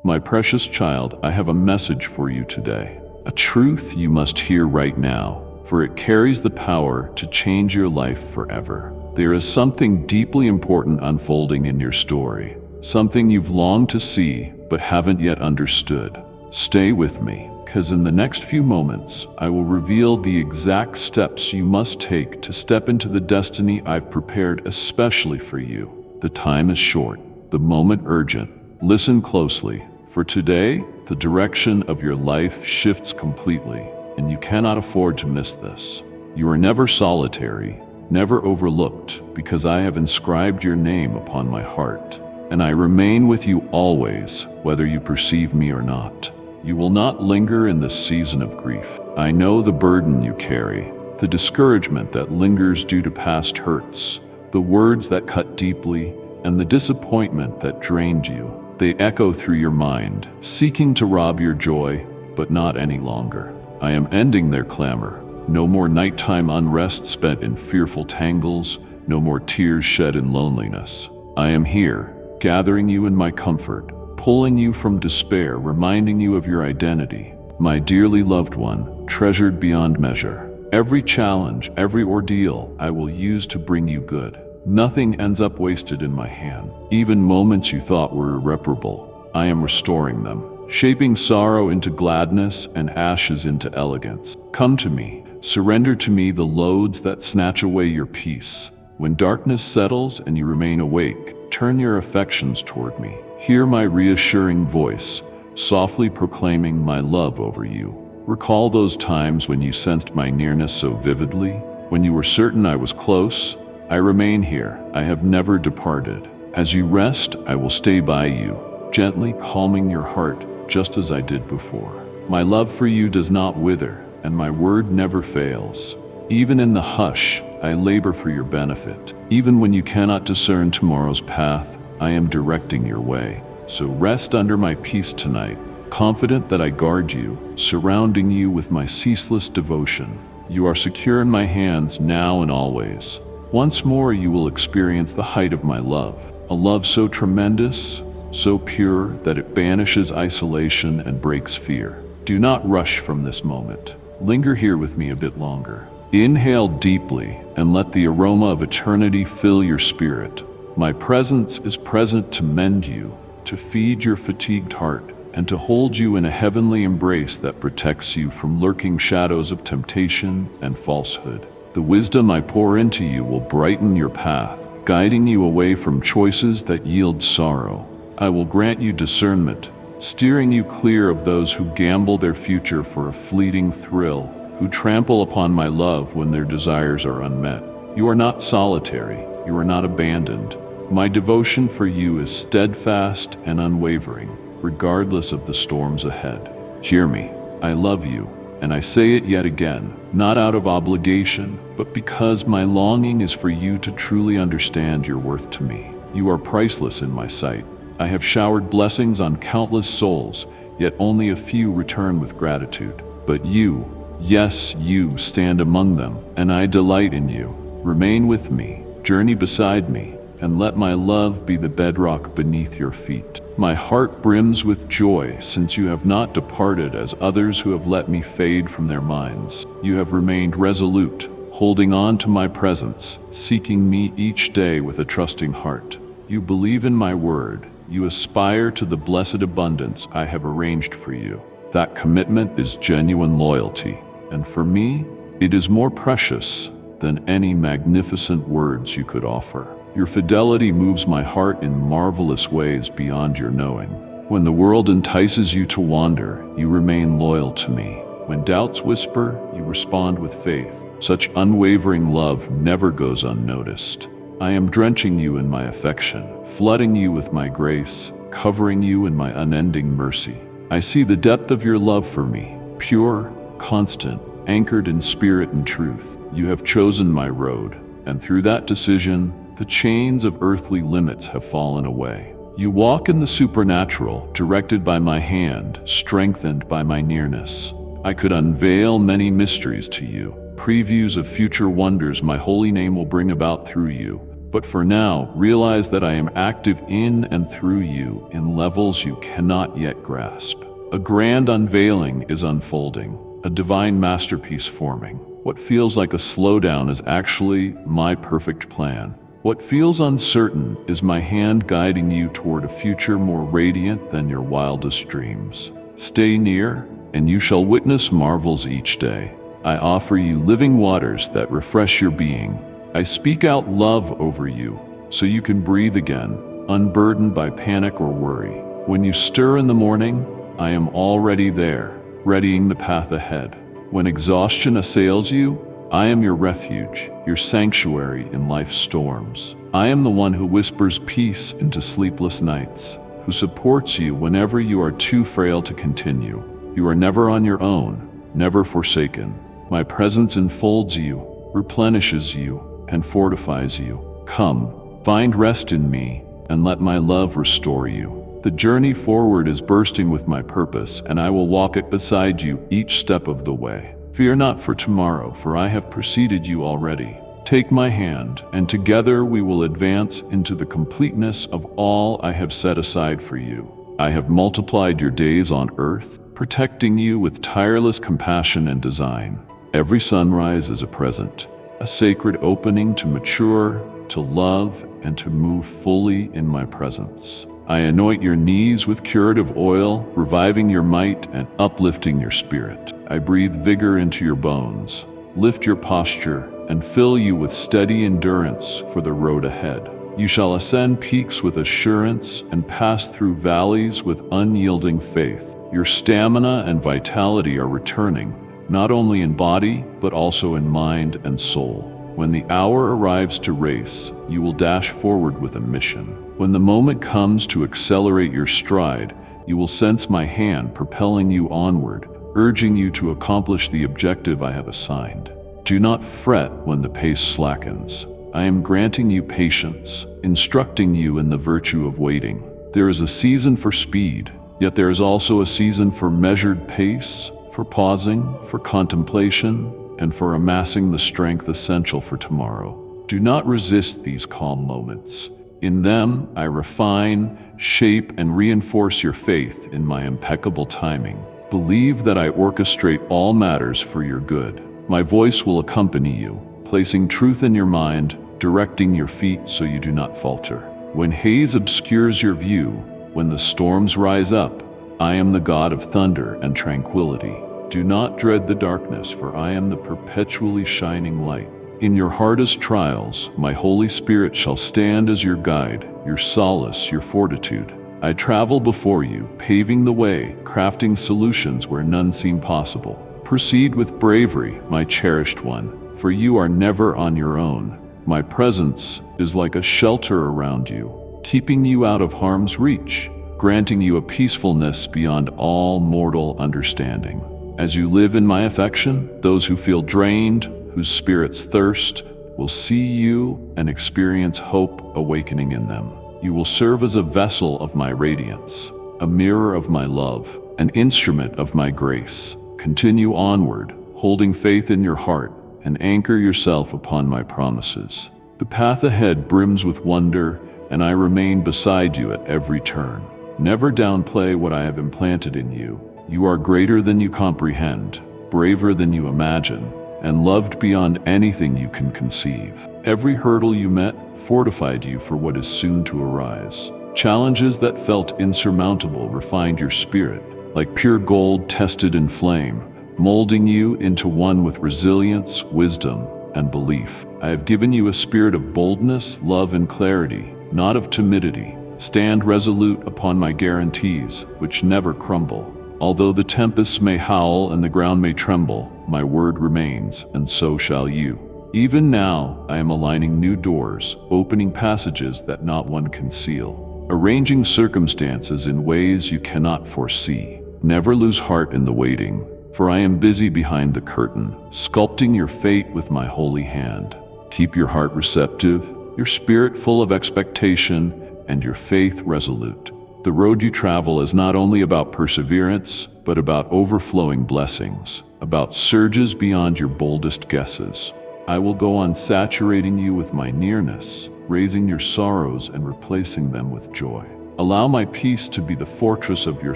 My precious child, I have a message for you today. A truth you must hear right now, for it carries the power to change your life forever. There is something deeply important unfolding in your story, something you've longed to see but haven't yet understood. Stay with me, because in the next few moments, I will reveal the exact steps you must take to step into the destiny I've prepared especially for you. The time is short, the moment urgent. Listen closely, for today, the direction of your life shifts completely, and you cannot afford to miss this. You are never solitary, never overlooked, because I have inscribed your name upon my heart, and I remain with you always, whether you perceive me or not. You will not linger in this season of grief. I know the burden you carry, the discouragement that lingers due to past hurts, the words that cut deeply, and the disappointment that drained you. They echo through your mind, seeking to rob your joy, but not any longer. I am ending their clamor. No more nighttime unrest spent in fearful tangles, no more tears shed in loneliness. I am here, gathering you in my comfort, pulling you from despair, reminding you of your identity. My dearly loved one, treasured beyond measure. Every challenge, every ordeal, I will use to bring you good. Nothing ends up wasted in my hand. Even moments you thought were irreparable, I am restoring them, shaping sorrow into gladness and ashes into elegance. Come to me, surrender to me the loads that snatch away your peace. When darkness settles and you remain awake, turn your affections toward me. Hear my reassuring voice, softly proclaiming my love over you. Recall those times when you sensed my nearness so vividly, when you were certain I was close. I remain here. I have never departed. As you rest, I will stay by you, gently calming your heart, just as I did before. My love for you does not wither, and my word never fails. Even in the hush, I labor for your benefit. Even when you cannot discern tomorrow's path, I am directing your way. So rest under my peace tonight, confident that I guard you, surrounding you with my ceaseless devotion. You are secure in my hands now and always. Once more you will experience the height of my love, a love so tremendous, so pure that it banishes isolation and breaks fear. Do not rush from this moment. Linger here with me a bit longer. Inhale deeply and let the aroma of eternity fill your spirit. My presence is present to mend you, to feed your fatigued heart, and to hold you in a heavenly embrace that protects you from lurking shadows of temptation and falsehood. The wisdom I pour into you will brighten your path, guiding you away from choices that yield sorrow. I will grant you discernment, steering you clear of those who gamble their future for a fleeting thrill, who trample upon my love when their desires are unmet. You are not solitary, you are not abandoned. My devotion for you is steadfast and unwavering, regardless of the storms ahead. Hear me, I love you, and I say it yet again, not out of obligation, but because my longing is for you to truly understand your worth to me. You are priceless in my sight. I have showered blessings on countless souls, yet only a few return with gratitude. But you, yes, you stand among them, and I delight in you. Remain with me, journey beside me, and let my love be the bedrock beneath your feet. My heart brims with joy since you have not departed as others who have let me fade from their minds. You have remained resolute, holding on to my presence, seeking me each day with a trusting heart. You believe in my word. You aspire to the blessed abundance I have arranged for you. That commitment is genuine loyalty, and for me, it is more precious than any magnificent words you could offer. Your fidelity moves my heart in marvelous ways beyond your knowing. When the world entices you to wander, you remain loyal to me. When doubts whisper, you respond with faith. Such unwavering love never goes unnoticed. I am drenching you in my affection, flooding you with my grace, covering you in my unending mercy. I see the depth of your love for me, pure, constant, anchored in spirit and truth. You have chosen my road, and through that decision, the chains of earthly limits have fallen away. You walk in the supernatural, directed by my hand, strengthened by my nearness. I could unveil many mysteries to you, previews of future wonders my holy name will bring about through you. But for now, realize that I am active in and through you in levels you cannot yet grasp. A grand unveiling is unfolding, a divine masterpiece forming. What feels like a slowdown is actually my perfect plan. What feels uncertain is my hand guiding you toward a future more radiant than your wildest dreams. Stay near, and you shall witness marvels each day. I offer you living waters that refresh your being. I speak out love over you, so you can breathe again, unburdened by panic or worry. When you stir in the morning, I am already there, readying the path ahead. When exhaustion assails you, I am your refuge, your sanctuary in life's storms. I am the one who whispers peace into sleepless nights, who supports you whenever you are too frail to continue. You are never on your own, never forsaken. My presence enfolds you, replenishes you, and fortifies you. Come, find rest in me, and let my love restore you. The journey forward is bursting with my purpose, and I will walk it beside you each step of the way. Fear not for tomorrow, for I have preceded you already. Take my hand, and together we will advance into the completeness of all I have set aside for you. I have multiplied your days on earth, protecting you with tireless compassion and design. Every sunrise is a present, a sacred opening to mature, to love, and to move fully in my presence. I anoint your knees with curative oil, reviving your might and uplifting your spirit. I breathe vigor into your bones, lift your posture, and fill you with steady endurance for the road ahead. You shall ascend peaks with assurance and pass through valleys with unyielding faith. Your stamina and vitality are returning, not only in body, but also in mind and soul. When the hour arrives to race, you will dash forward with a mission. When the moment comes to accelerate your stride, you will sense my hand propelling you onward, urging you to accomplish the objective I have assigned. Do not fret when the pace slackens. I am granting you patience, instructing you in the virtue of waiting. There is a season for speed, yet there is also a season for measured pace, for pausing, for contemplation, and for amassing the strength essential for tomorrow. Do not resist these calm moments. In them, I refine, shape, and reinforce your faith in my impeccable timing. Believe that I orchestrate all matters for your good. My voice will accompany you, placing truth in your mind, directing your feet so you do not falter. When haze obscures your view, when the storms rise up, I am the God of thunder and tranquility. Do not dread the darkness, for I am the perpetually shining light. In your hardest trials, my Holy Spirit shall stand as your guide, your solace, your fortitude. I travel before you, paving the way, crafting solutions where none seem possible. Proceed with bravery, my cherished one, for you are never on your own. My presence is like a shelter around you, keeping you out of harm's reach, granting you a peacefulness beyond all mortal understanding. As you live in my affection, those who feel drained, whose spirits thirst, will see you and experience hope awakening in them. You will serve as a vessel of my radiance, a mirror of my love, an instrument of my grace. Continue onward, holding faith in your heart, and anchor yourself upon my promises. The path ahead brims with wonder, and I remain beside you at every turn. Never downplay what I have implanted in you. You are greater than you comprehend, braver than you imagine, and loved beyond anything you can conceive. Every hurdle you met fortified you for what is soon to arise. Challenges that felt insurmountable refined your spirit, like pure gold tested in flame, molding you into one with resilience, wisdom, and belief. I have given you a spirit of boldness, love, and clarity, not of timidity. Stand resolute upon my guarantees, which never crumble. Although the tempests may howl and the ground may tremble, my word remains, and so shall you. Even now, I am aligning new doors, opening passages that not one can seal, arranging circumstances in ways you cannot foresee. Never lose heart in the waiting, for I am busy behind the curtain, sculpting your fate with my holy hand. Keep your heart receptive, your spirit full of expectation, and your faith resolute. The road you travel is not only about perseverance, but about overflowing blessings, about surges beyond your boldest guesses. I will go on saturating you with my nearness, raising your sorrows and replacing them with joy. Allow my peace to be the fortress of your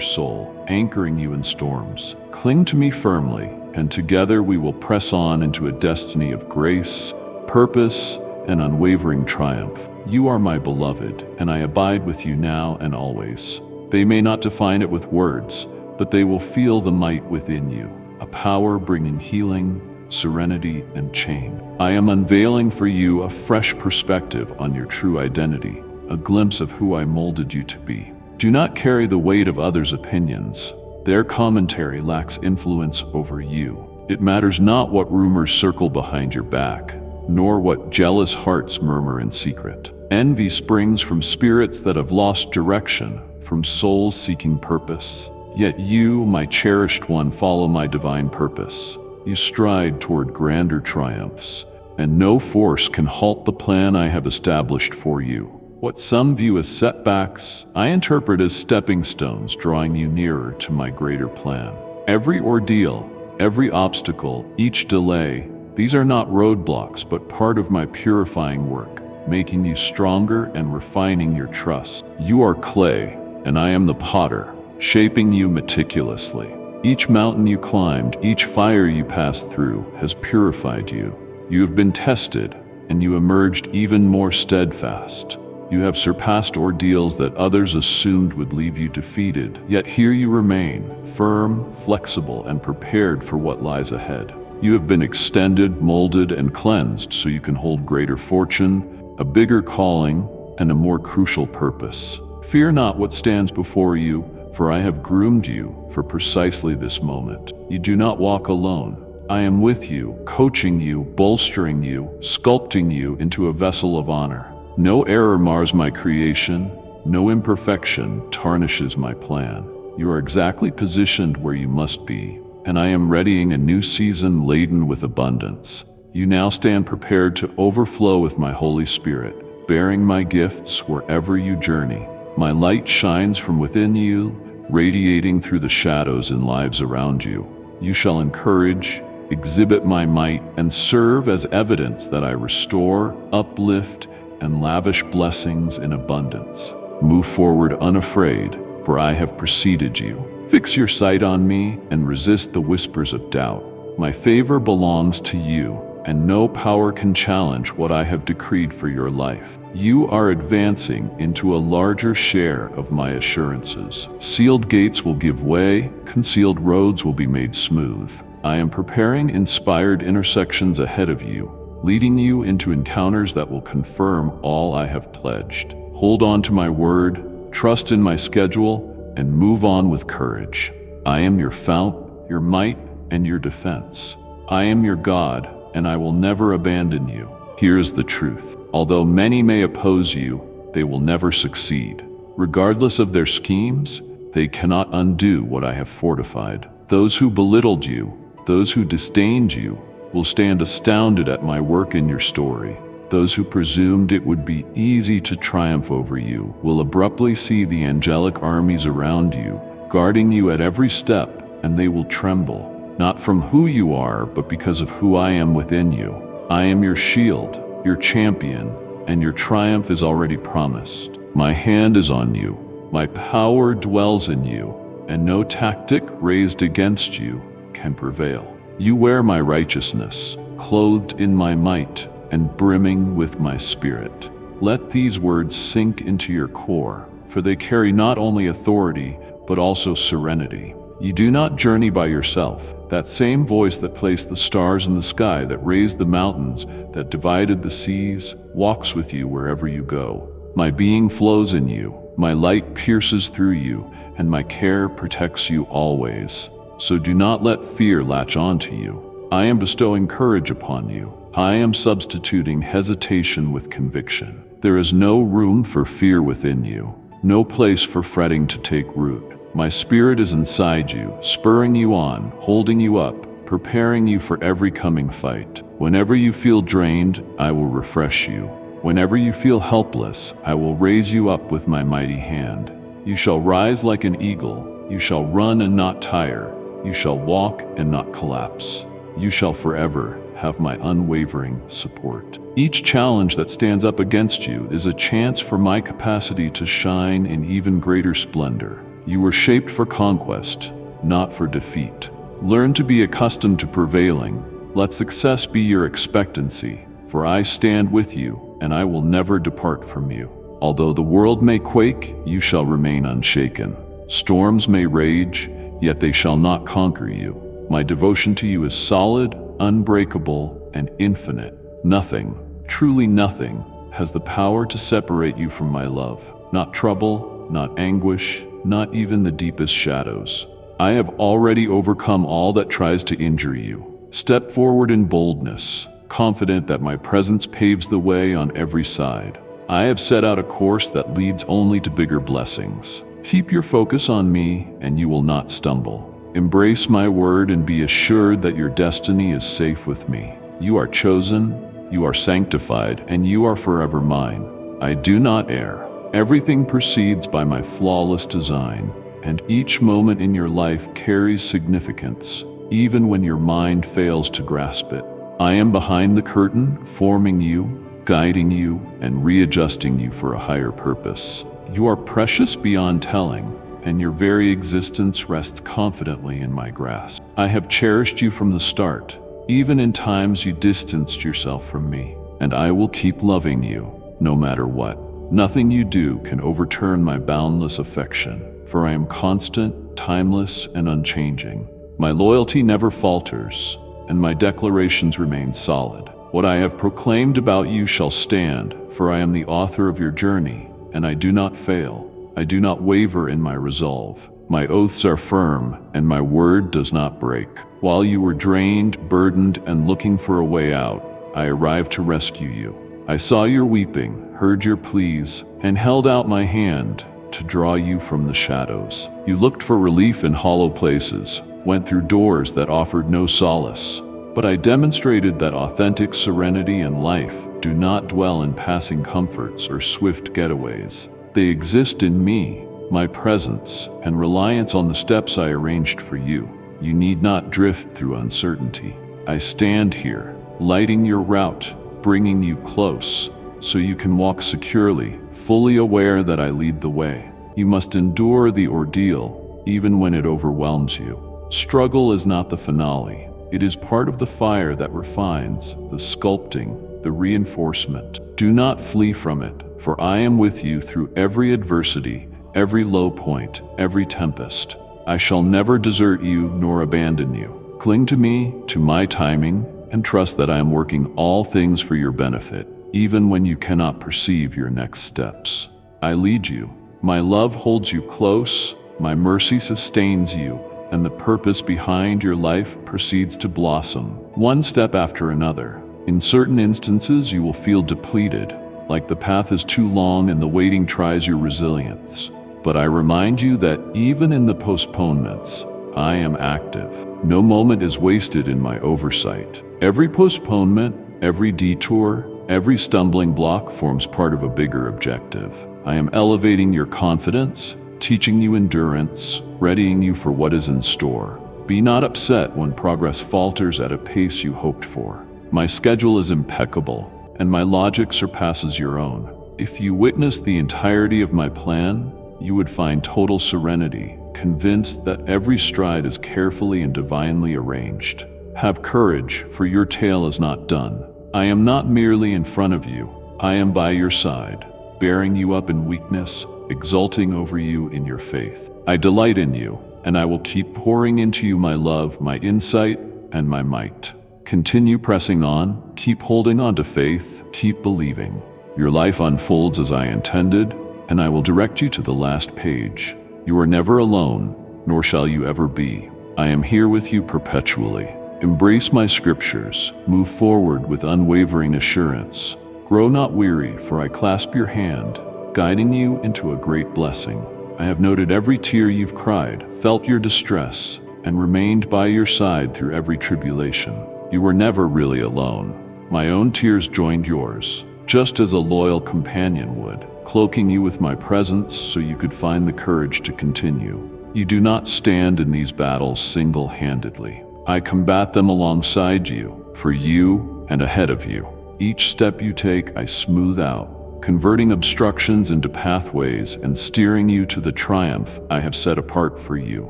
soul, anchoring you in storms. Cling to me firmly, and together we will press on into a destiny of grace, purpose, and unwavering triumph. You are my beloved, and I abide with you now and always. They may not define it with words, but they will feel the might within you, a power bringing healing, serenity, and change. I am unveiling for you a fresh perspective on your true identity, a glimpse of who I molded you to be. Do not carry the weight of others' opinions. Their commentary lacks influence over you. It matters not what rumors circle behind your back, nor what jealous hearts murmur in secret. Envy springs from spirits that have lost direction, from souls seeking purpose. Yet you, my cherished one, follow my divine purpose. You stride toward grander triumphs, and no force can halt the plan I have established for you. What some view as setbacks, I interpret as stepping stones drawing you nearer to my greater plan. Every ordeal, every obstacle, each delay, these are not roadblocks but part of my purifying work, making you stronger and refining your trust. You are clay, and I am the potter, shaping you meticulously. Each mountain you climbed, each fire you passed through has purified you. You have been tested, and you emerged even more steadfast. You have surpassed ordeals that others assumed would leave you defeated, yet here you remain, firm, flexible, and prepared for what lies ahead. You have been extended, molded, and cleansed so you can hold greater fortune, a bigger calling, and a more crucial purpose. Fear not what stands before you, for I have groomed you for precisely this moment. You do not walk alone. I am with you, coaching you, bolstering you, sculpting you into a vessel of honor. No error mars my creation, no imperfection tarnishes my plan. You are exactly positioned where you must be, and I am readying a new season laden with abundance. You now stand prepared to overflow with my Holy Spirit, bearing my gifts wherever you journey. My light shines from within you, radiating through the shadows in lives around you. You shall encourage, exhibit my might, and serve as evidence that I restore, uplift, and lavish blessings in abundance. Move forward unafraid, for I have preceded you. Fix your sight on me and resist the whispers of doubt. My favor belongs to you, and no power can challenge what I have decreed for your life. You are advancing into a larger share of my assurances. Sealed gates will give way, concealed roads will be made smooth. I am preparing inspired intersections ahead of you, leading you into encounters that will confirm all I have pledged. Hold on to my word, trust in my schedule, and move on with courage. I am your fount, your might, and your defense. I am your God, and I will never abandon you. Here is the truth. Although many may oppose you, they will never succeed. Regardless of their schemes, they cannot undo what I have fortified. Those who belittled you, those who disdained you, will stand astounded at my work in your story. Those who presumed it would be easy to triumph over you will abruptly see the angelic armies around you, guarding you at every step, and they will tremble. Not from who you are, but because of who I am within you. I am your shield, your champion, and your triumph is already promised. My hand is on you, my power dwells in you, and no tactic raised against you can prevail. You wear my righteousness, clothed in my might, and brimming with my spirit. Let these words sink into your core, for they carry not only authority, but also serenity. You do not journey by yourself. That same voice that placed the stars in the sky, that raised the mountains, that divided the seas, walks with you wherever you go. My being flows in you, my light pierces through you, and my care protects you always. So do not let fear latch onto you. I am bestowing courage upon you. I am substituting hesitation with conviction. There is no room for fear within you, no place for fretting to take root. My spirit is inside you, spurring you on, holding you up, preparing you for every coming fight. Whenever you feel drained, I will refresh you. Whenever you feel helpless, I will raise you up with my mighty hand. You shall rise like an eagle. You shall run and not tire. You shall walk and not collapse. You shall forever have my unwavering support. Each challenge that stands up against you is a chance for my capacity to shine in even greater splendor. You were shaped for conquest, not for defeat. Learn to be accustomed to prevailing. Let success be your expectancy, for I stand with you, and I will never depart from you. Although the world may quake, you shall remain unshaken. Storms may rage, yet they shall not conquer you. My devotion to you is solid, unbreakable, and infinite. Nothing, truly nothing, has the power to separate you from my love. Not trouble, not anguish, not even the deepest shadows. I have already overcome all that tries to injure you. Step forward in boldness, confident that my presence paves the way on every side. I have set out a course that leads only to bigger blessings. Keep your focus on me, and you will not stumble. Embrace my word and be assured that your destiny is safe with me. You are chosen, you are sanctified, and you are forever mine. I do not err. Everything proceeds by my flawless design, and each moment in your life carries significance, even when your mind fails to grasp it. I am behind the curtain, forming you, guiding you, and readjusting you for a higher purpose. You are precious beyond telling, and your very existence rests confidently in my grasp. I have cherished you from the start, even in times you distanced yourself from me, and I will keep loving you, no matter what. Nothing you do can overturn my boundless affection, for I am constant, timeless, and unchanging. My loyalty never falters, and my declarations remain solid. What I have proclaimed about you shall stand, for I am the author of your journey, and I do not fail. I do not waver in my resolve. My oaths are firm, and my word does not break. While you were drained, burdened, and looking for a way out, I arrived to rescue you. I saw your weeping, heard your pleas, and held out my hand to draw you from the shadows. You looked for relief in hollow places, went through doors that offered no solace. But I demonstrated that authentic serenity and life do not dwell in passing comforts or swift getaways. They exist in me, my presence, and reliance on the steps I arranged for you. You need not drift through uncertainty. I stand here, lighting your route, bringing you close, so you can walk securely, fully aware that I lead the way. You must endure the ordeal, even when it overwhelms you. Struggle is not the finale. It is part of the fire that refines, the sculpting, the reinforcement. Do not flee from it, for I am with you through every adversity, every low point, every tempest. I shall never desert you nor abandon you. Cling to me, to my timing, and trust that I am working all things for your benefit, even when you cannot perceive your next steps. I lead you. My love holds you close, my mercy sustains you, and the purpose behind your life proceeds to blossom, one step after another. In certain instances, you will feel depleted, like the path is too long and the waiting tries your resilience. But I remind you that even in the postponements, I am active. No moment is wasted in my oversight. Every postponement, every detour, every stumbling block forms part of a bigger objective. I am elevating your confidence, teaching you endurance, readying you for what is in store. Be not upset when progress falters at a pace you hoped for. My schedule is impeccable, and my logic surpasses your own. If you witnessed the entirety of my plan, you would find total serenity, convinced that every stride is carefully and divinely arranged. Have courage, for your tale is not done. I am not merely in front of you, I am by your side, bearing you up in weakness, exulting over you in your faith. I delight in you, and I will keep pouring into you my love, my insight, and my might. Continue pressing on, keep holding on to faith, keep believing. Your life unfolds as I intended, and I will direct you to the last page. You are never alone, nor shall you ever be. I am here with you perpetually. Embrace my scriptures, move forward with unwavering assurance. Grow not weary, for I clasp your hand, guiding you into a great blessing. I have noted every tear you've cried, felt your distress, and remained by your side through every tribulation. You were never really alone. My own tears joined yours, just as a loyal companion would, cloaking you with my presence so you could find the courage to continue. You do not stand in these battles single-handedly. I combat them alongside you, for you and ahead of you. Each step you take, I smooth out, converting obstructions into pathways and steering you to the triumph I have set apart for you.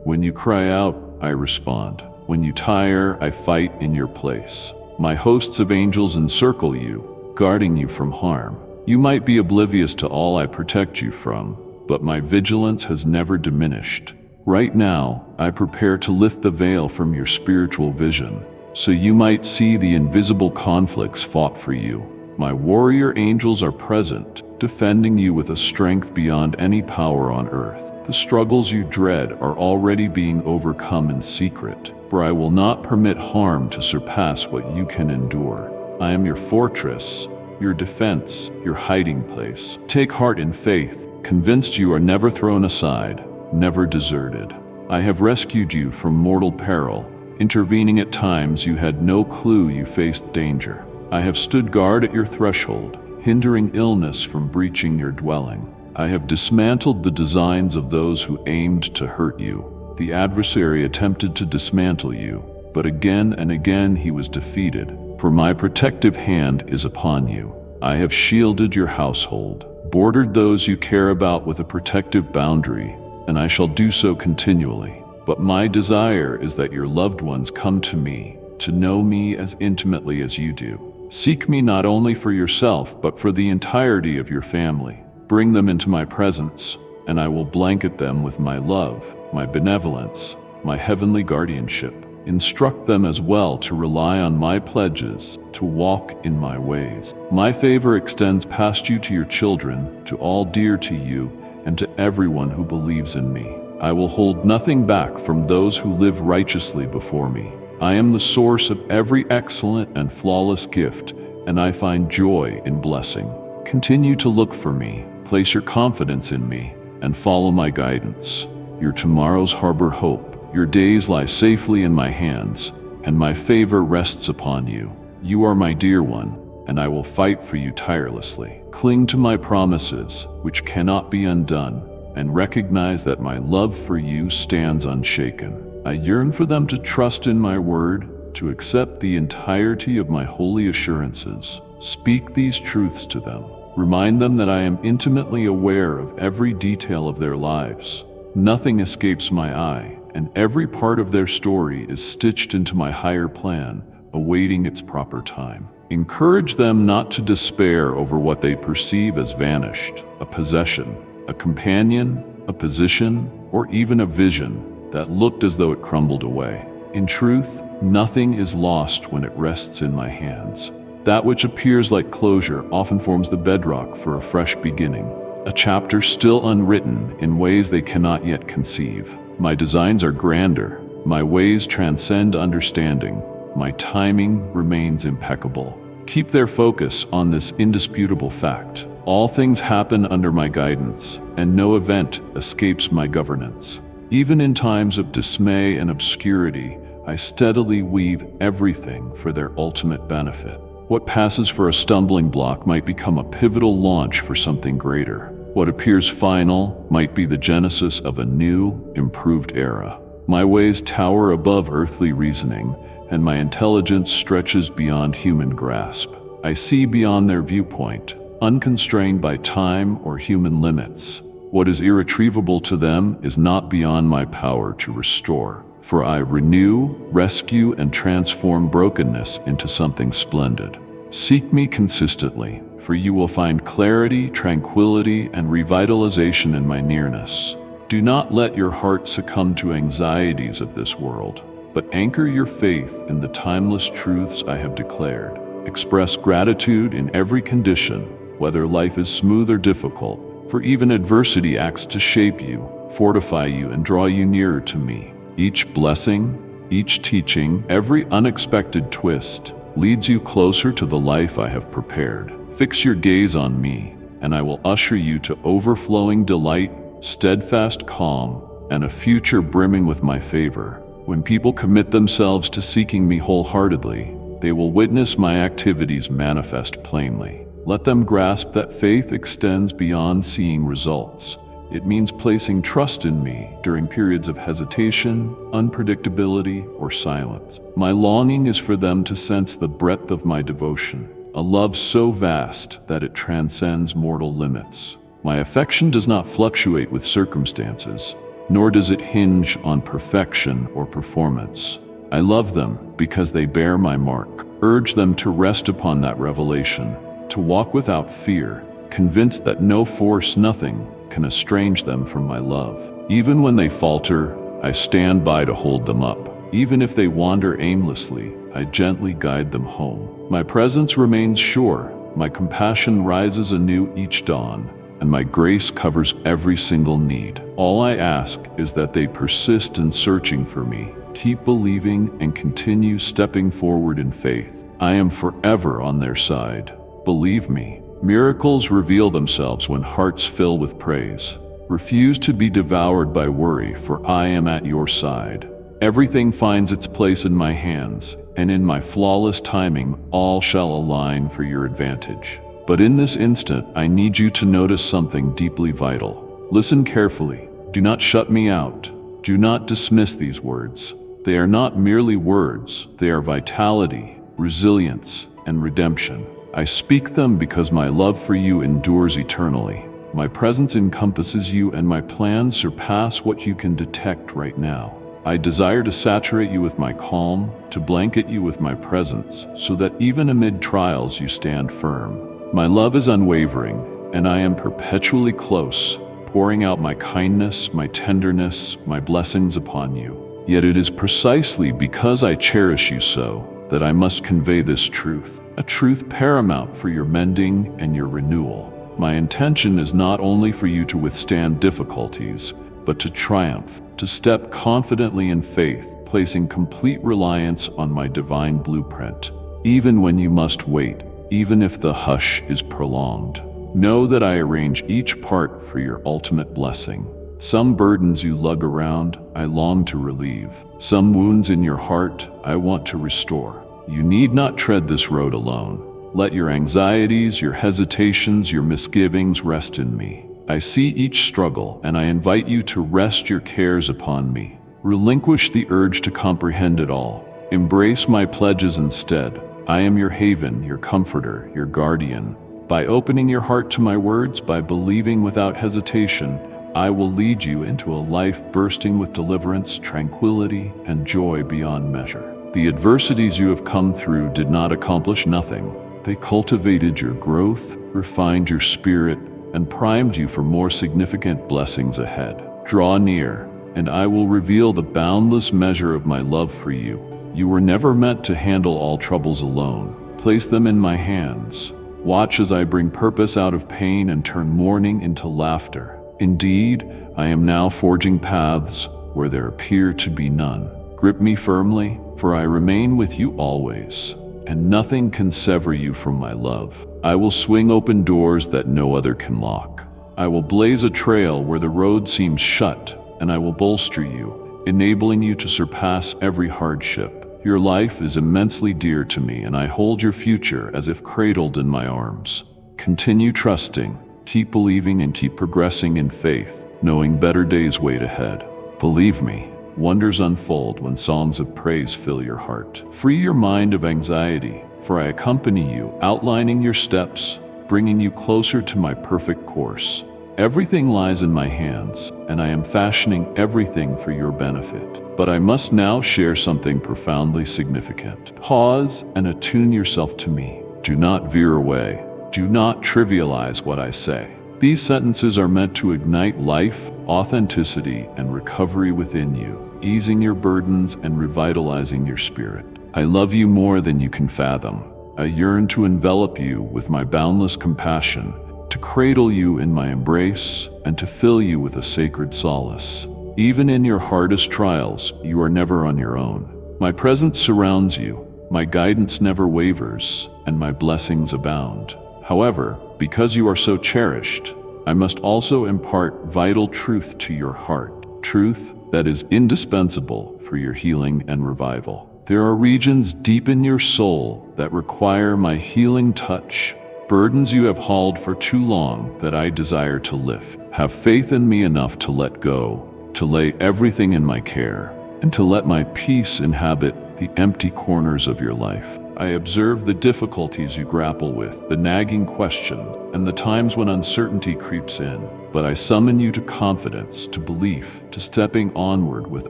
When you cry out, I respond. When you tire, I fight in your place. My hosts of angels encircle you, guarding you from harm. You might be oblivious to all I protect you from, but my vigilance has never diminished. Right now, I prepare to lift the veil from your spiritual vision, so you might see the invisible conflicts fought for you. My warrior angels are present, defending you with a strength beyond any power on earth. The struggles you dread are already being overcome in secret, for I will not permit harm to surpass what you can endure. I am your fortress, your defense, your hiding place. Take heart in faith, convinced you are never thrown aside, never deserted. I have rescued you from mortal peril, intervening at times you had no clue you faced danger. I have stood guard at your threshold, hindering illness from breaching your dwelling. I have dismantled the designs of those who aimed to hurt you. The adversary attempted to dismantle you, but again and again he was defeated, for my protective hand is upon you. I have shielded your household, bordered those you care about with a protective boundary, and I shall do so continually. But my desire is that your loved ones come to me, to know me as intimately as you do. Seek me not only for yourself, but for the entirety of your family. Bring them into my presence, and I will blanket them with my love, my benevolence, my heavenly guardianship. Instruct them as well to rely on my pledges, to walk in my ways. My favor extends past you to your children, to all dear to you, and to everyone who believes in me. I will hold nothing back from those who live righteously before me. I am the source of every excellent and flawless gift, and I find joy in blessing. Continue to look for me, place your confidence in me, and follow my guidance. Your tomorrows harbor hope. Your days lie safely in my hands, and my favor rests upon you. You are my dear one, and I will fight for you tirelessly. Cling to my promises, which cannot be undone, and recognize that my love for you stands unshaken. I yearn for them to trust in my word, to accept the entirety of my holy assurances. Speak these truths to them. Remind them that I am intimately aware of every detail of their lives. Nothing escapes my eye, and every part of their story is stitched into my higher plan, awaiting its proper time. Encourage them not to despair over what they perceive as vanished, a possession, a companion, a position, or even a vision that looked as though it crumbled away. In truth, nothing is lost when it rests in my hands. That which appears like closure often forms the bedrock for a fresh beginning, a chapter still unwritten in ways they cannot yet conceive. My designs are grander, my ways transcend understanding, my timing remains impeccable. Keep their focus on this indisputable fact. All things happen under my guidance, and no event escapes my governance. Even in times of dismay and obscurity, I steadily weave everything for their ultimate benefit. What passes for a stumbling block might become a pivotal launch for something greater. What appears final might be the genesis of a new, improved era. My ways tower above earthly reasoning, and my intelligence stretches beyond human grasp. I see beyond their viewpoint, unconstrained by time or human limits. What is irretrievable to them is not beyond my power to restore, for I renew, rescue, and transform brokenness into something splendid. Seek me consistently, for you will find clarity, tranquility, and revitalization in my nearness. Do not let your heart succumb to anxieties of this world, but anchor your faith in the timeless truths I have declared. Express gratitude in every condition, whether life is smooth or difficult, for even adversity acts to shape you, fortify you, and draw you nearer to me. Each blessing, each teaching, every unexpected twist leads you closer to the life I have prepared. Fix your gaze on me, and I will usher you to overflowing delight, steadfast calm, and a future brimming with my favor. When people commit themselves to seeking me wholeheartedly, they will witness my activities manifest plainly. Let them grasp that faith extends beyond seeing results. It means placing trust in me during periods of hesitation, unpredictability, or silence. My longing is for them to sense the breadth of my devotion, a love so vast that it transcends mortal limits. My affection does not fluctuate with circumstances, nor does it hinge on perfection or performance. I love them because they bear my mark. Urge them to rest upon that revelation, to walk without fear, convinced that no force, nothing, can estrange them from my love. Even when they falter, I stand by to hold them up. Even if they wander aimlessly, I gently guide them home. My presence remains sure, my compassion rises anew each dawn, and my grace covers every single need. All I ask is that they persist in searching for me, keep believing, and continue stepping forward in faith. I am forever on their side. Believe me, miracles reveal themselves when hearts fill with praise. Refuse to be devoured by worry, for I am at your side. Everything finds its place in my hands, and in my flawless timing, all shall align for your advantage. But in this instant, I need you to notice something deeply vital. Listen carefully. Do not shut me out. Do not dismiss these words. They are not merely words. They are vitality, resilience, and redemption. I speak them because my love for you endures eternally. My presence encompasses you, and my plans surpass what you can detect right now. I desire to saturate you with my calm, to blanket you with my presence, so that even amid trials you stand firm. My love is unwavering, and I am perpetually close, pouring out my kindness, my tenderness, my blessings upon you. Yet it is precisely because I cherish you so that I must convey this truth, a truth paramount for your mending and your renewal. My intention is not only for you to withstand difficulties, but to triumph, to step confidently in faith, placing complete reliance on my divine blueprint. Even when you must wait, even if the hush is prolonged, know that I arrange each part for your ultimate blessing. Some burdens you lug around, I long to relieve. Some wounds in your heart, I want to restore. You need not tread this road alone. Let your anxieties, your hesitations, your misgivings rest in me. I see each struggle, and I invite you to rest your cares upon me. Relinquish the urge to comprehend it all. Embrace my pledges instead. I am your haven, your comforter, your guardian. By opening your heart to my words, by believing without hesitation, I will lead you into a life bursting with deliverance, tranquility, and joy beyond measure. The adversities you have come through did not accomplish nothing. They cultivated your growth, refined your spirit, and primed you for more significant blessings ahead. Draw near, and I will reveal the boundless measure of my love for you. You were never meant to handle all troubles alone. Place them in my hands. Watch as I bring purpose out of pain and turn mourning into laughter. Indeed, I am now forging paths where there appear to be none. Grip me firmly, for I remain with you always, and nothing can sever you from my love. I will swing open doors that no other can lock. I will blaze a trail where the road seems shut, and I will bolster you, enabling you to surpass every hardship. Your life is immensely dear to me, and I hold your future as if cradled in my arms. Continue trusting, keep believing, and keep progressing in faith, knowing better days wait ahead. Believe me, wonders unfold when songs of praise fill your heart. Free your mind of anxiety, for I accompany you, outlining your steps, bringing you closer to my perfect course. Everything lies in my hands, and I am fashioning everything for your benefit. But I must now share something profoundly significant. Pause and attune yourself to me. Do not veer away. Do not trivialize what I say. These sentences are meant to ignite life, authenticity, and recovery within you, easing your burdens and revitalizing your spirit. I love you more than you can fathom. I yearn to envelop you with my boundless compassion, to cradle you in my embrace, and to fill you with a sacred solace. Even in your hardest trials, you are never on your own. My presence surrounds you, my guidance never wavers, and my blessings abound. However, because you are so cherished, I must also impart vital truth to your heart, truth that is indispensable for your healing and revival. There are regions deep in your soul that require my healing touch, burdens you have hauled for too long that I desire to lift. Have faith in me enough to let go, to lay everything in my care, and to let my peace inhabit the empty corners of your life. I observe the difficulties you grapple with, the nagging questions, and the times when uncertainty creeps in. But I summon you to confidence, to belief, to stepping onward with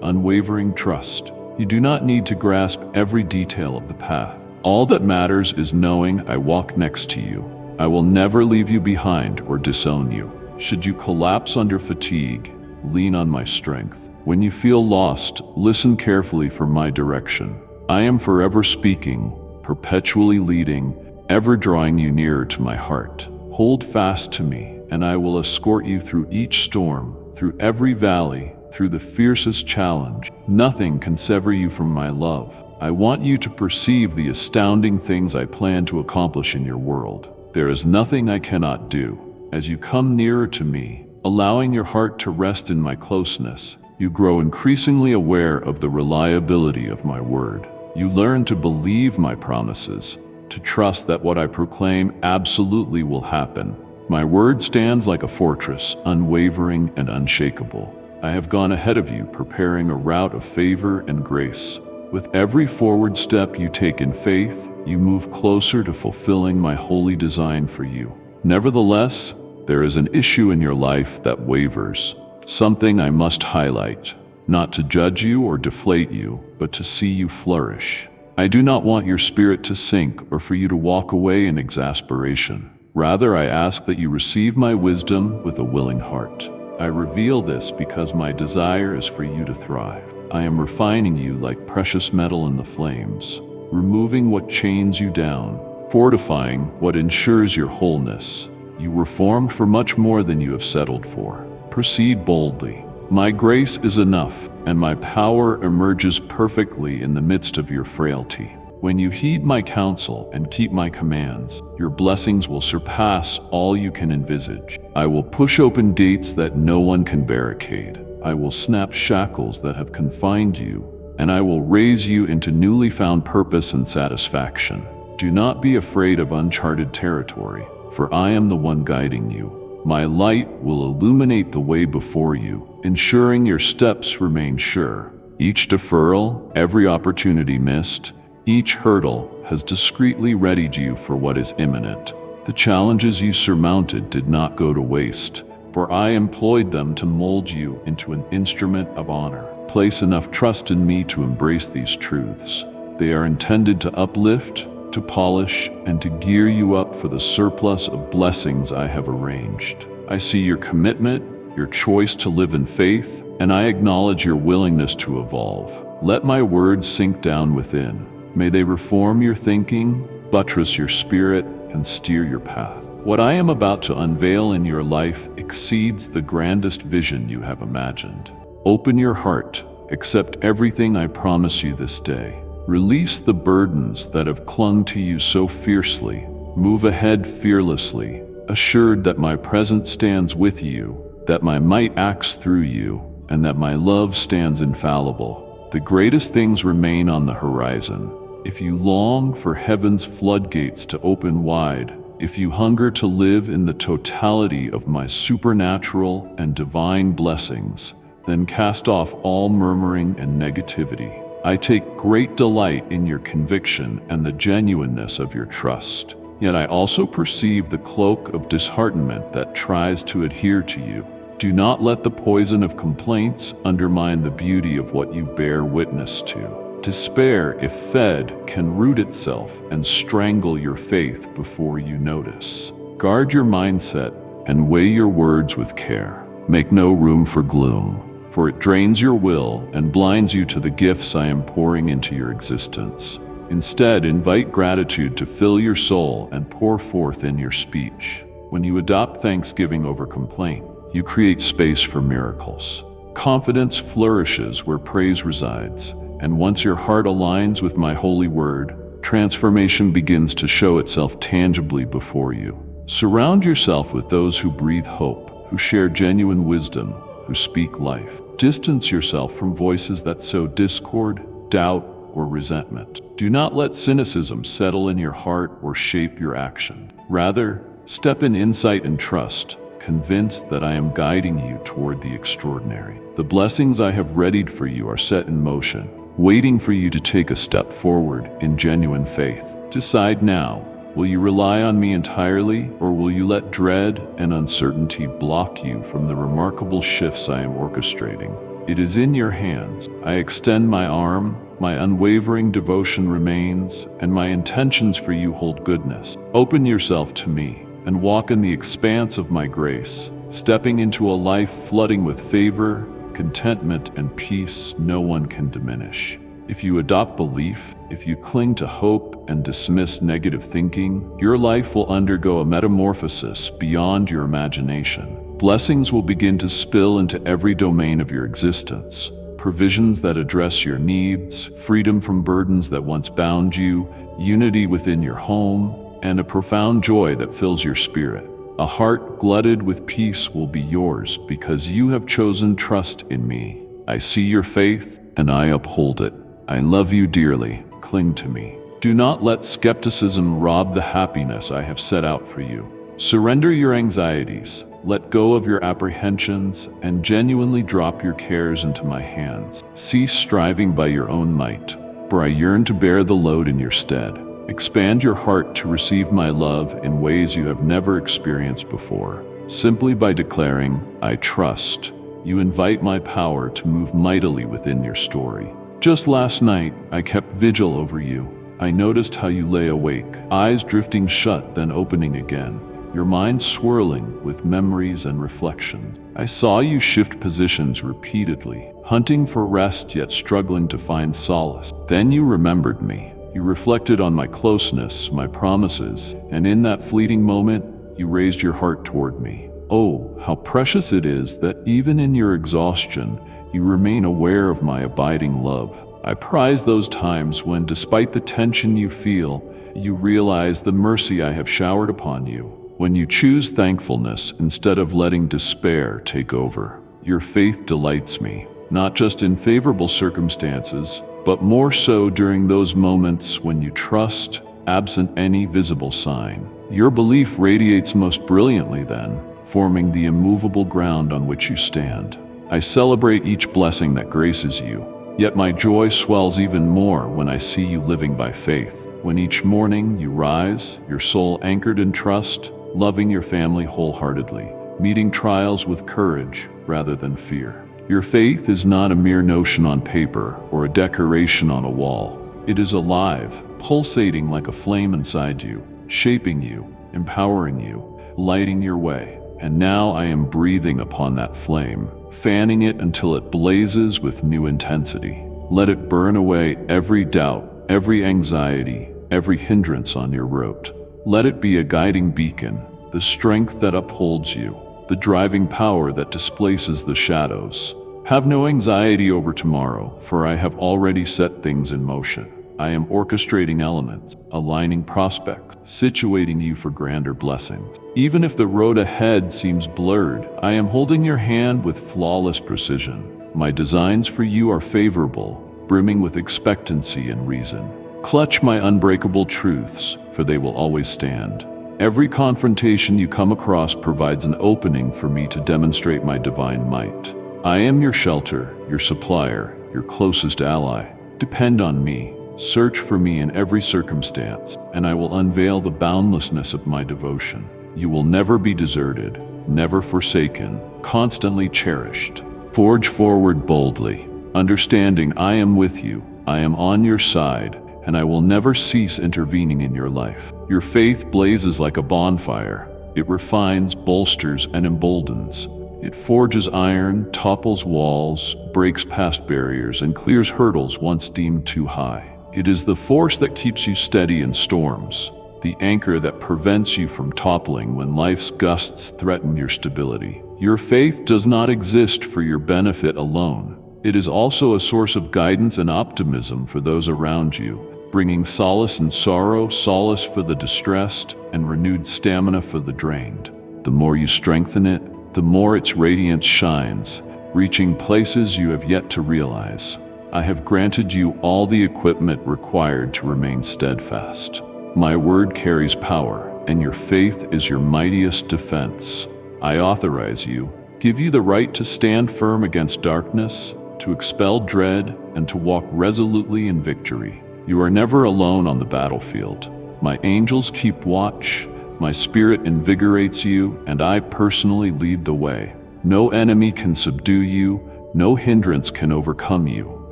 unwavering trust. You do not need to grasp every detail of the path. All that matters is knowing I walk next to you. I will never leave you behind or disown you. Should you collapse under fatigue, lean on my strength. When you feel lost, listen carefully for my direction. I am forever speaking, perpetually leading, ever drawing you nearer to my heart. Hold fast to me, and I will escort you through each storm, through every valley, through the fiercest challenge. Nothing can sever you from my love. I want you to perceive the astounding things I plan to accomplish in your world. There is nothing I cannot do. As you come nearer to me, allowing your heart to rest in my closeness, you grow increasingly aware of the reliability of my word. You learn to believe my promises, to trust that what I proclaim absolutely will happen. My word stands like a fortress, unwavering and unshakable. I have gone ahead of you, preparing a route of favor and grace. With every forward step you take in faith, you move closer to fulfilling my holy design for you. Nevertheless, there is an issue in your life that wavers, something I must highlight, not to judge you or deflate you, but to see you flourish. I do not want your spirit to sink or for you to walk away in exasperation. Rather, I ask that you receive my wisdom with a willing heart. I reveal this because my desire is for you to thrive. I am refining you like precious metal in the flames, removing what chains you down, fortifying what ensures your wholeness. You were formed for much more than you have settled for. Proceed boldly. My grace is enough, and my power emerges perfectly in the midst of your frailty. When you heed my counsel and keep my commands, your blessings will surpass all you can envisage. I will push open gates that no one can barricade. I will snap shackles that have confined you, and I will raise you into newly found purpose and satisfaction. Do not be afraid of uncharted territory, for I am the one guiding you. My light will illuminate the way before you, ensuring your steps remain sure. Each deferral, every opportunity missed, each hurdle has discreetly readied you for what is imminent. The challenges you surmounted did not go to waste, for I employed them to mold you into an instrument of honor. Place enough trust in me to embrace these truths. They are intended to uplift, to polish, and to gear you up for the surplus of blessings I have arranged. I see your commitment, your choice to live in faith, and I acknowledge your willingness to evolve. Let my words sink down within. May they reform your thinking, buttress your spirit, and steer your path. What I am about to unveil in your life exceeds the grandest vision you have imagined. Open your heart, accept everything I promise you this day. Release the burdens that have clung to you so fiercely. Move ahead fearlessly, assured that my presence stands with you, that my might acts through you, and that my love stands infallible. The greatest things remain on the horizon. If you long for heaven's floodgates to open wide, if you hunger to live in the totality of my supernatural and divine blessings, then cast off all murmuring and negativity. I take great delight in your conviction and the genuineness of your trust. Yet I also perceive the cloak of disheartenment that tries to adhere to you. Do not let the poison of complaints undermine the beauty of what you bear witness to. Despair, if fed, can root itself and strangle your faith before you notice. Guard your mindset and weigh your words with care. Make no room for gloom, for it drains your will and blinds you to the gifts I am pouring into your existence. Instead, invite gratitude to fill your soul and pour forth in your speech. When you adopt thanksgiving over complaint, you create space for miracles. Confidence flourishes where praise resides, and once your heart aligns with my holy word, transformation begins to show itself tangibly before you. Surround yourself with those who breathe hope, who share genuine wisdom, who speak life. Distance yourself from voices that sow discord, doubt, or resentment. Do not let cynicism settle in your heart or shape your action. Rather, step in insight and trust, convinced that I am guiding you toward the extraordinary. The blessings I have readied for you are set in motion, waiting for you to take a step forward in genuine faith. Decide now. Will you rely on me entirely, or will you let dread and uncertainty block you from the remarkable shifts I am orchestrating? It is in your hands. I extend my arm, my unwavering devotion remains, and my intentions for you hold goodness. Open yourself to me and walk in the expanse of my grace, stepping into a life flooding with favor, contentment, and peace no one can diminish. If you adopt belief, if you cling to hope and dismiss negative thinking, your life will undergo a metamorphosis beyond your imagination. Blessings will begin to spill into every domain of your existence. Provisions that address your needs, freedom from burdens that once bound you, unity within your home, and a profound joy that fills your spirit. A heart glutted with peace will be yours because you have chosen trust in me. I see your faith and I uphold it. I love you dearly. Cling to me. Do not let skepticism rob the happiness I have set out for you. Surrender your anxieties, let go of your apprehensions, and genuinely drop your cares into my hands. Cease striving by your own might, for I yearn to bear the load in your stead. Expand your heart to receive my love in ways you have never experienced before. Simply by declaring, I trust, you invite my power to move mightily within your story. Just last night, I kept vigil over you. I noticed how you lay awake, eyes drifting shut then opening again, your mind swirling with memories and reflections. I saw you shift positions repeatedly, hunting for rest yet struggling to find solace. Then you remembered me. You reflected on my closeness, my promises, and in that fleeting moment, you raised your heart toward me. Oh, how precious it is that even in your exhaustion, you remain aware of my abiding love. I prize those times when, despite the tension you feel, you realize the mercy I have showered upon you. When you choose thankfulness instead of letting despair take over. Your faith delights me, not just in favorable circumstances, but more so during those moments when you trust, absent any visible sign. Your belief radiates most brilliantly then, forming the immovable ground on which you stand. I celebrate each blessing that graces you, yet my joy swells even more when I see you living by faith. When each morning you rise, your soul anchored in trust, loving your family wholeheartedly, meeting trials with courage rather than fear. Your faith is not a mere notion on paper or a decoration on a wall. It is alive, pulsating like a flame inside you, shaping you, empowering you, lighting your way. And now I am breathing upon that flame, fanning it until it blazes with new intensity. Let it burn away every doubt, every anxiety, every hindrance on your road. Let it be a guiding beacon, the strength that upholds you, the driving power that displaces the shadows. Have no anxiety over tomorrow, for I have already set things in motion. I am orchestrating elements, aligning prospects, situating you for grander blessings. Even if the road ahead seems blurred, I am holding your hand with flawless precision. My designs for you are favorable, brimming with expectancy and reason. Clutch my unbreakable truths, for they will always stand. Every confrontation you come across provides an opening for me to demonstrate my divine might. I am your shelter, your supplier, your closest ally. Depend on me. Search for me in every circumstance, and I will unveil the boundlessness of my devotion. You will never be deserted, never forsaken, constantly cherished. Forge forward boldly, understanding I am with you, I am on your side, and I will never cease intervening in your life. Your faith blazes like a bonfire. It refines, bolsters, and emboldens. It forges iron, topples walls, breaks past barriers, and clears hurdles once deemed too high. It is the force that keeps you steady in storms, the anchor that prevents you from toppling when life's gusts threaten your stability. Your faith does not exist for your benefit alone. It is also a source of guidance and optimism for those around you, bringing solace in sorrow, solace for the distressed, and renewed stamina for the drained. The more you strengthen it, the more its radiance shines, reaching places you have yet to realize. I have granted you all the equipment required to remain steadfast. My word carries power, and your faith is your mightiest defense. I authorize you, give you the right to stand firm against darkness, to expel dread, and to walk resolutely in victory. You are never alone on the battlefield. My angels keep watch, my spirit invigorates you, and I personally lead the way. No enemy can subdue you, no hindrance can overcome you,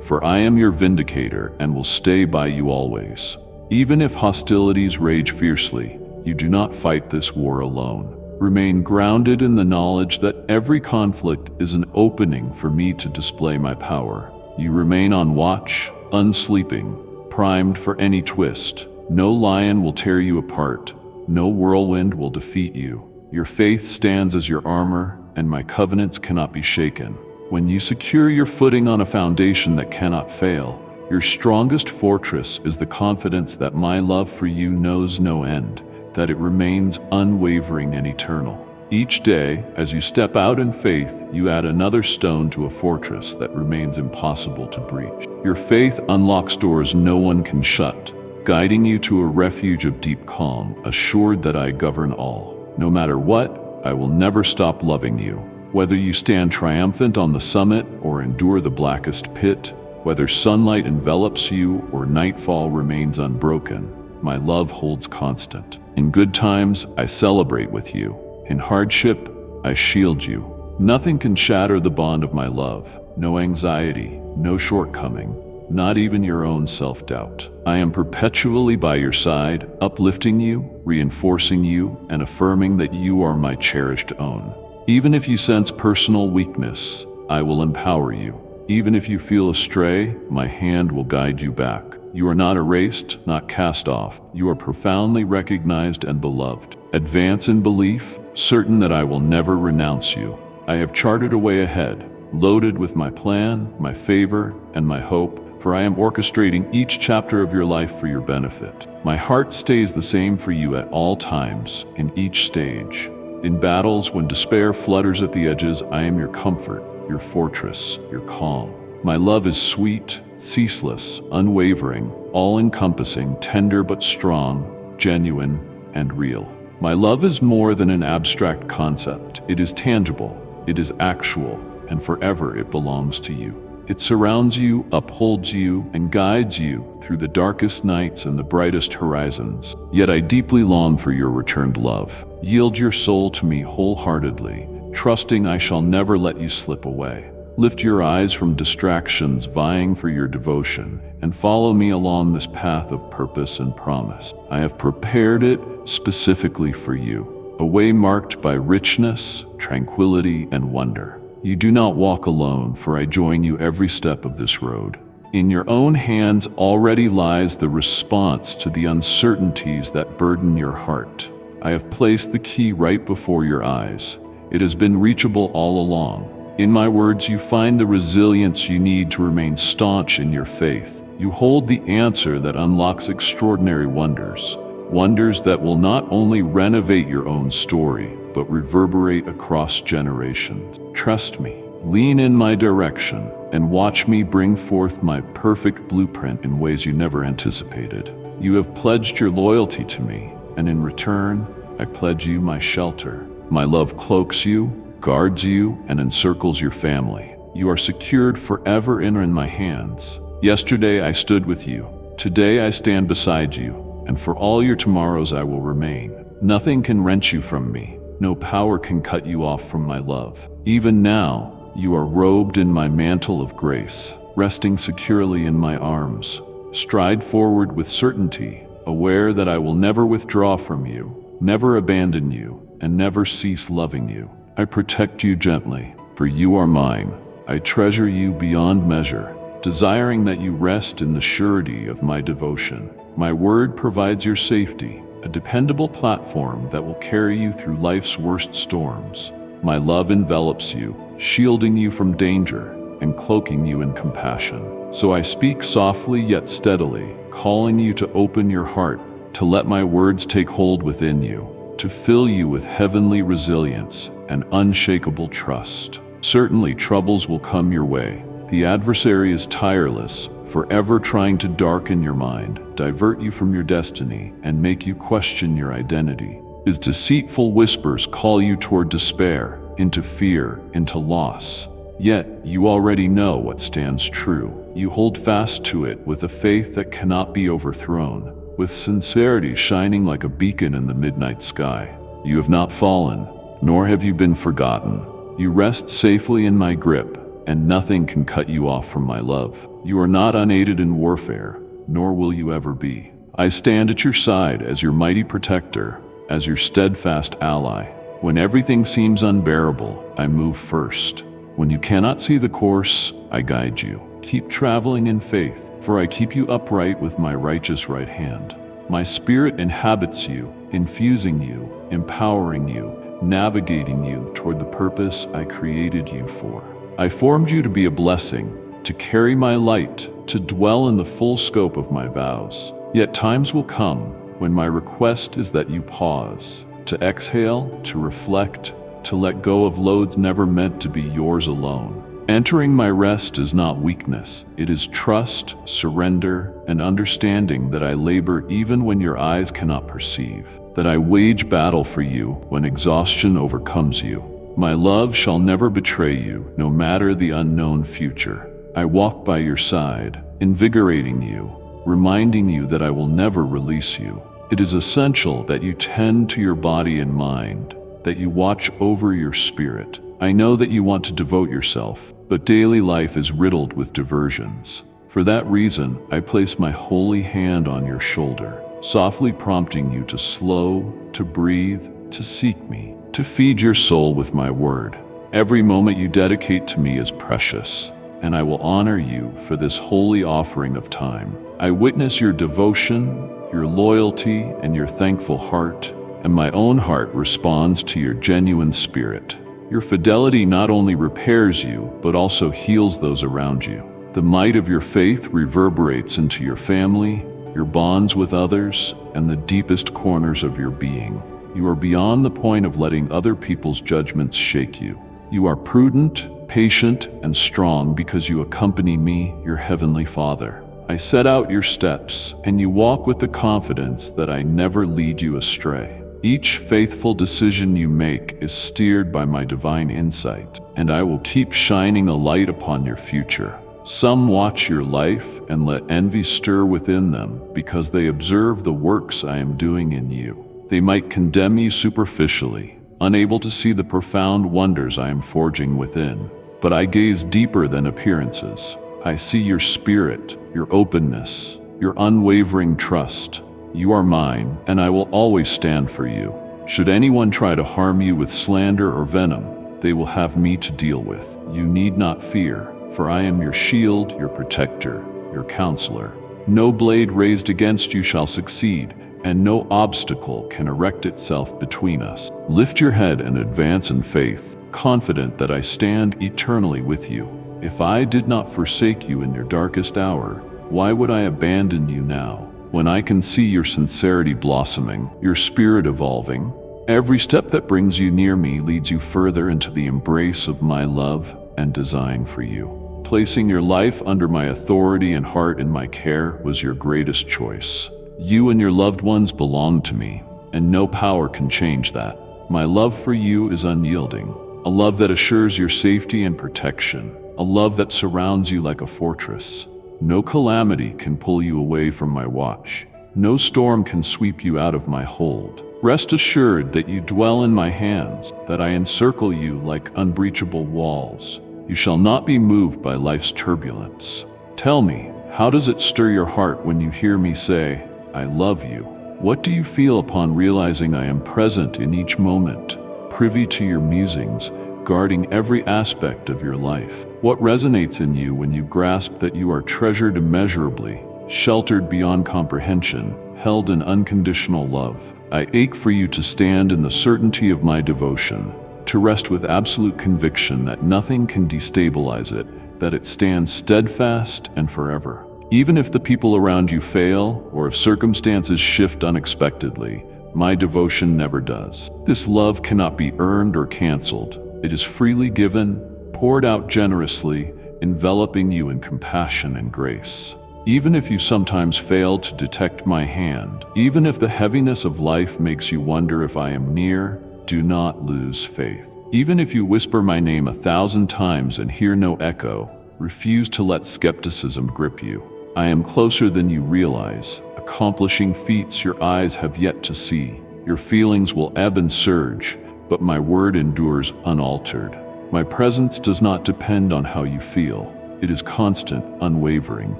for I am your vindicator and will stay by you always. Even if hostilities rage fiercely, you do not fight this war alone. Remain grounded in the knowledge that every conflict is an opening for me to display my power. You remain on watch, unsleeping, primed for any twist. No lion will tear you apart. No whirlwind will defeat you. Your faith stands as your armor, and my covenants cannot be shaken. When you secure your footing on a foundation that cannot fail, your strongest fortress is the confidence that my love for you knows no end, that it remains unwavering and eternal. Each day, as you step out in faith, you add another stone to a fortress that remains impossible to breach. Your faith unlocks doors no one can shut, guiding you to a refuge of deep calm, assured that I govern all. No matter what, I will never stop loving you. Whether you stand triumphant on the summit or endure the blackest pit, whether sunlight envelops you or nightfall remains unbroken, my love holds constant. In good times, I celebrate with you. In hardship, I shield you. Nothing can shatter the bond of my love. No anxiety, no shortcoming, not even your own self-doubt. I am perpetually by your side, uplifting you, reinforcing you, and affirming that you are my cherished own. Even if you sense personal weakness, I will empower you. Even if you feel astray, my hand will guide you back. You are not erased, not cast off. You are profoundly recognized and beloved. Advance in belief, certain that I will never renounce you. I have charted a way ahead, loaded with my plan, my favor, and my hope, for I am orchestrating each chapter of your life for your benefit. My heart stays the same for you at all times, in each stage. In battles, when despair flutters at the edges, I am your comfort, your fortress, your calm. My love is sweet, ceaseless, unwavering, all-encompassing, tender but strong, genuine, and real. My love is more than an abstract concept. It is tangible, it is actual, and forever it belongs to you. It surrounds you, upholds you, and guides you through the darkest nights and the brightest horizons. Yet I deeply long for your returned love. Yield your soul to me wholeheartedly, trusting I shall never let you slip away. Lift your eyes from distractions vying for your devotion, and follow me along this path of purpose and promise. I have prepared it specifically for you, a way marked by richness, tranquility, and wonder. You do not walk alone, for I join you every step of this road. In your own hands already lies the response to the uncertainties that burden your heart. I have placed the key right before your eyes. It has been reachable all along. In my words, you find the resilience you need to remain staunch in your faith. You hold the answer that unlocks extraordinary wonders. Wonders that will not only renovate your own story, but reverberate across generations. Trust me, lean in my direction, and watch me bring forth my perfect blueprint in ways you never anticipated. You have pledged your loyalty to me, and in return, I pledge you my shelter. My love cloaks you, guards you, and encircles your family. You are secured forever in my hands. Yesterday I stood with you. Today I stand beside you, and for all your tomorrows I will remain. Nothing can wrench you from me. No power can cut you off from my love. Even now, you are robed in my mantle of grace, resting securely in my arms. Stride forward with certainty, aware that I will never withdraw from you, never abandon you, and never cease loving you. I protect you gently, for you are mine. I treasure you beyond measure, desiring that you rest in the surety of my devotion. My word provides your safety, a dependable platform that will carry you through life's worst storms. My love envelops you, shielding you from danger and cloaking you in compassion. So I speak softly yet steadily, calling you to open your heart, to let my words take hold within you, to fill you with heavenly resilience and unshakable trust. Certainly troubles will come your way. The adversary is tireless, forever trying to darken your mind, divert you from your destiny, and make you question your identity. His deceitful whispers call you toward despair, into fear, into loss. Yet, you already know what stands true. You hold fast to it with a faith that cannot be overthrown, with sincerity shining like a beacon in the midnight sky. You have not fallen, nor have you been forgotten. You rest safely in my grip, and nothing can cut you off from my love. You are not unaided in warfare, nor will you ever be. I stand at your side as your mighty protector, as your steadfast ally. When everything seems unbearable, I move first. When you cannot see the course, I guide you. Keep traveling in faith, for I keep you upright with my righteous right hand. My spirit inhabits you, infusing you, empowering you, navigating you toward the purpose I created you for. I formed you to be a blessing, to carry my light, to dwell in the full scope of my vows. Yet times will come when my request is that you pause, to exhale, to reflect, to let go of loads never meant to be yours alone. Entering my rest is not weakness. It is trust, surrender, and understanding that I labor even when your eyes cannot perceive, that I wage battle for you when exhaustion overcomes you. My love shall never betray you, no matter the unknown future. I walk by your side, invigorating you, reminding you that I will never release you. It is essential that you tend to your body and mind, that you watch over your spirit. I know that you want to devote yourself, but daily life is riddled with diversions. For that reason, I place my holy hand on your shoulder, softly prompting you to slow, to breathe, to seek me, to feed your soul with my word. Every moment you dedicate to me is precious, and I will honor you for this holy offering of time. I witness your devotion, your loyalty, and your thankful heart, and my own heart responds to your genuine spirit. Your fidelity not only repairs you, but also heals those around you. The might of your faith reverberates into your family, your bonds with others, and the deepest corners of your being. You are beyond the point of letting other people's judgments shake you. You are prudent, patient, and strong because you accompany me, your heavenly Father. I set out your steps, and you walk with the confidence that I never lead you astray. Each faithful decision you make is steered by my divine insight, and I will keep shining a light upon your future. Some watch your life and let envy stir within them because they observe the works I am doing in you. They might condemn you superficially, unable to see the profound wonders I am forging within. But I gaze deeper than appearances. I see your spirit, your openness, your unwavering trust. You are mine, and I will always stand for you. Should anyone try to harm you with slander or venom, they will have me to deal with. You need not fear, for I am your shield, your protector, your counselor. No blade raised against you shall succeed, and no obstacle can erect itself between us. Lift your head and advance in faith, confident that I stand eternally with you. If I did not forsake you in your darkest hour, why would I abandon you now? When I can see your sincerity blossoming, your spirit evolving, every step that brings you near me leads you further into the embrace of my love and design for you. Placing your life under my authority and heart in my care was your greatest choice. You and your loved ones belong to me, and no power can change that. My love for you is unyielding, a love that assures your safety and protection, a love that surrounds you like a fortress. No calamity can pull you away from my watch. No storm can sweep you out of my hold. Rest assured that you dwell in my hands, that I encircle you like unbreachable walls. You shall not be moved by life's turbulence. Tell me, how does it stir your heart when you hear me say, I love you? What do you feel upon realizing I am present in each moment, privy to your musings, guarding every aspect of your life? What resonates in you when you grasp that you are treasured immeasurably, sheltered beyond comprehension, held in unconditional love? I ache for you to stand in the certainty of my devotion, to rest with absolute conviction that nothing can destabilize it, that it stands steadfast and forever. Even if the people around you fail, or if circumstances shift unexpectedly, my devotion never does. This love cannot be earned or canceled. It is freely given, poured out generously, enveloping you in compassion and grace. Even if you sometimes fail to detect my hand, even if the heaviness of life makes you wonder if I am near, do not lose faith. Even if you whisper my name 1,000 times and hear no echo, refuse to let skepticism grip you. I am closer than you realize, accomplishing feats your eyes have yet to see. Your feelings will ebb and surge, but my word endures unaltered. My presence does not depend on how you feel. It is constant, unwavering.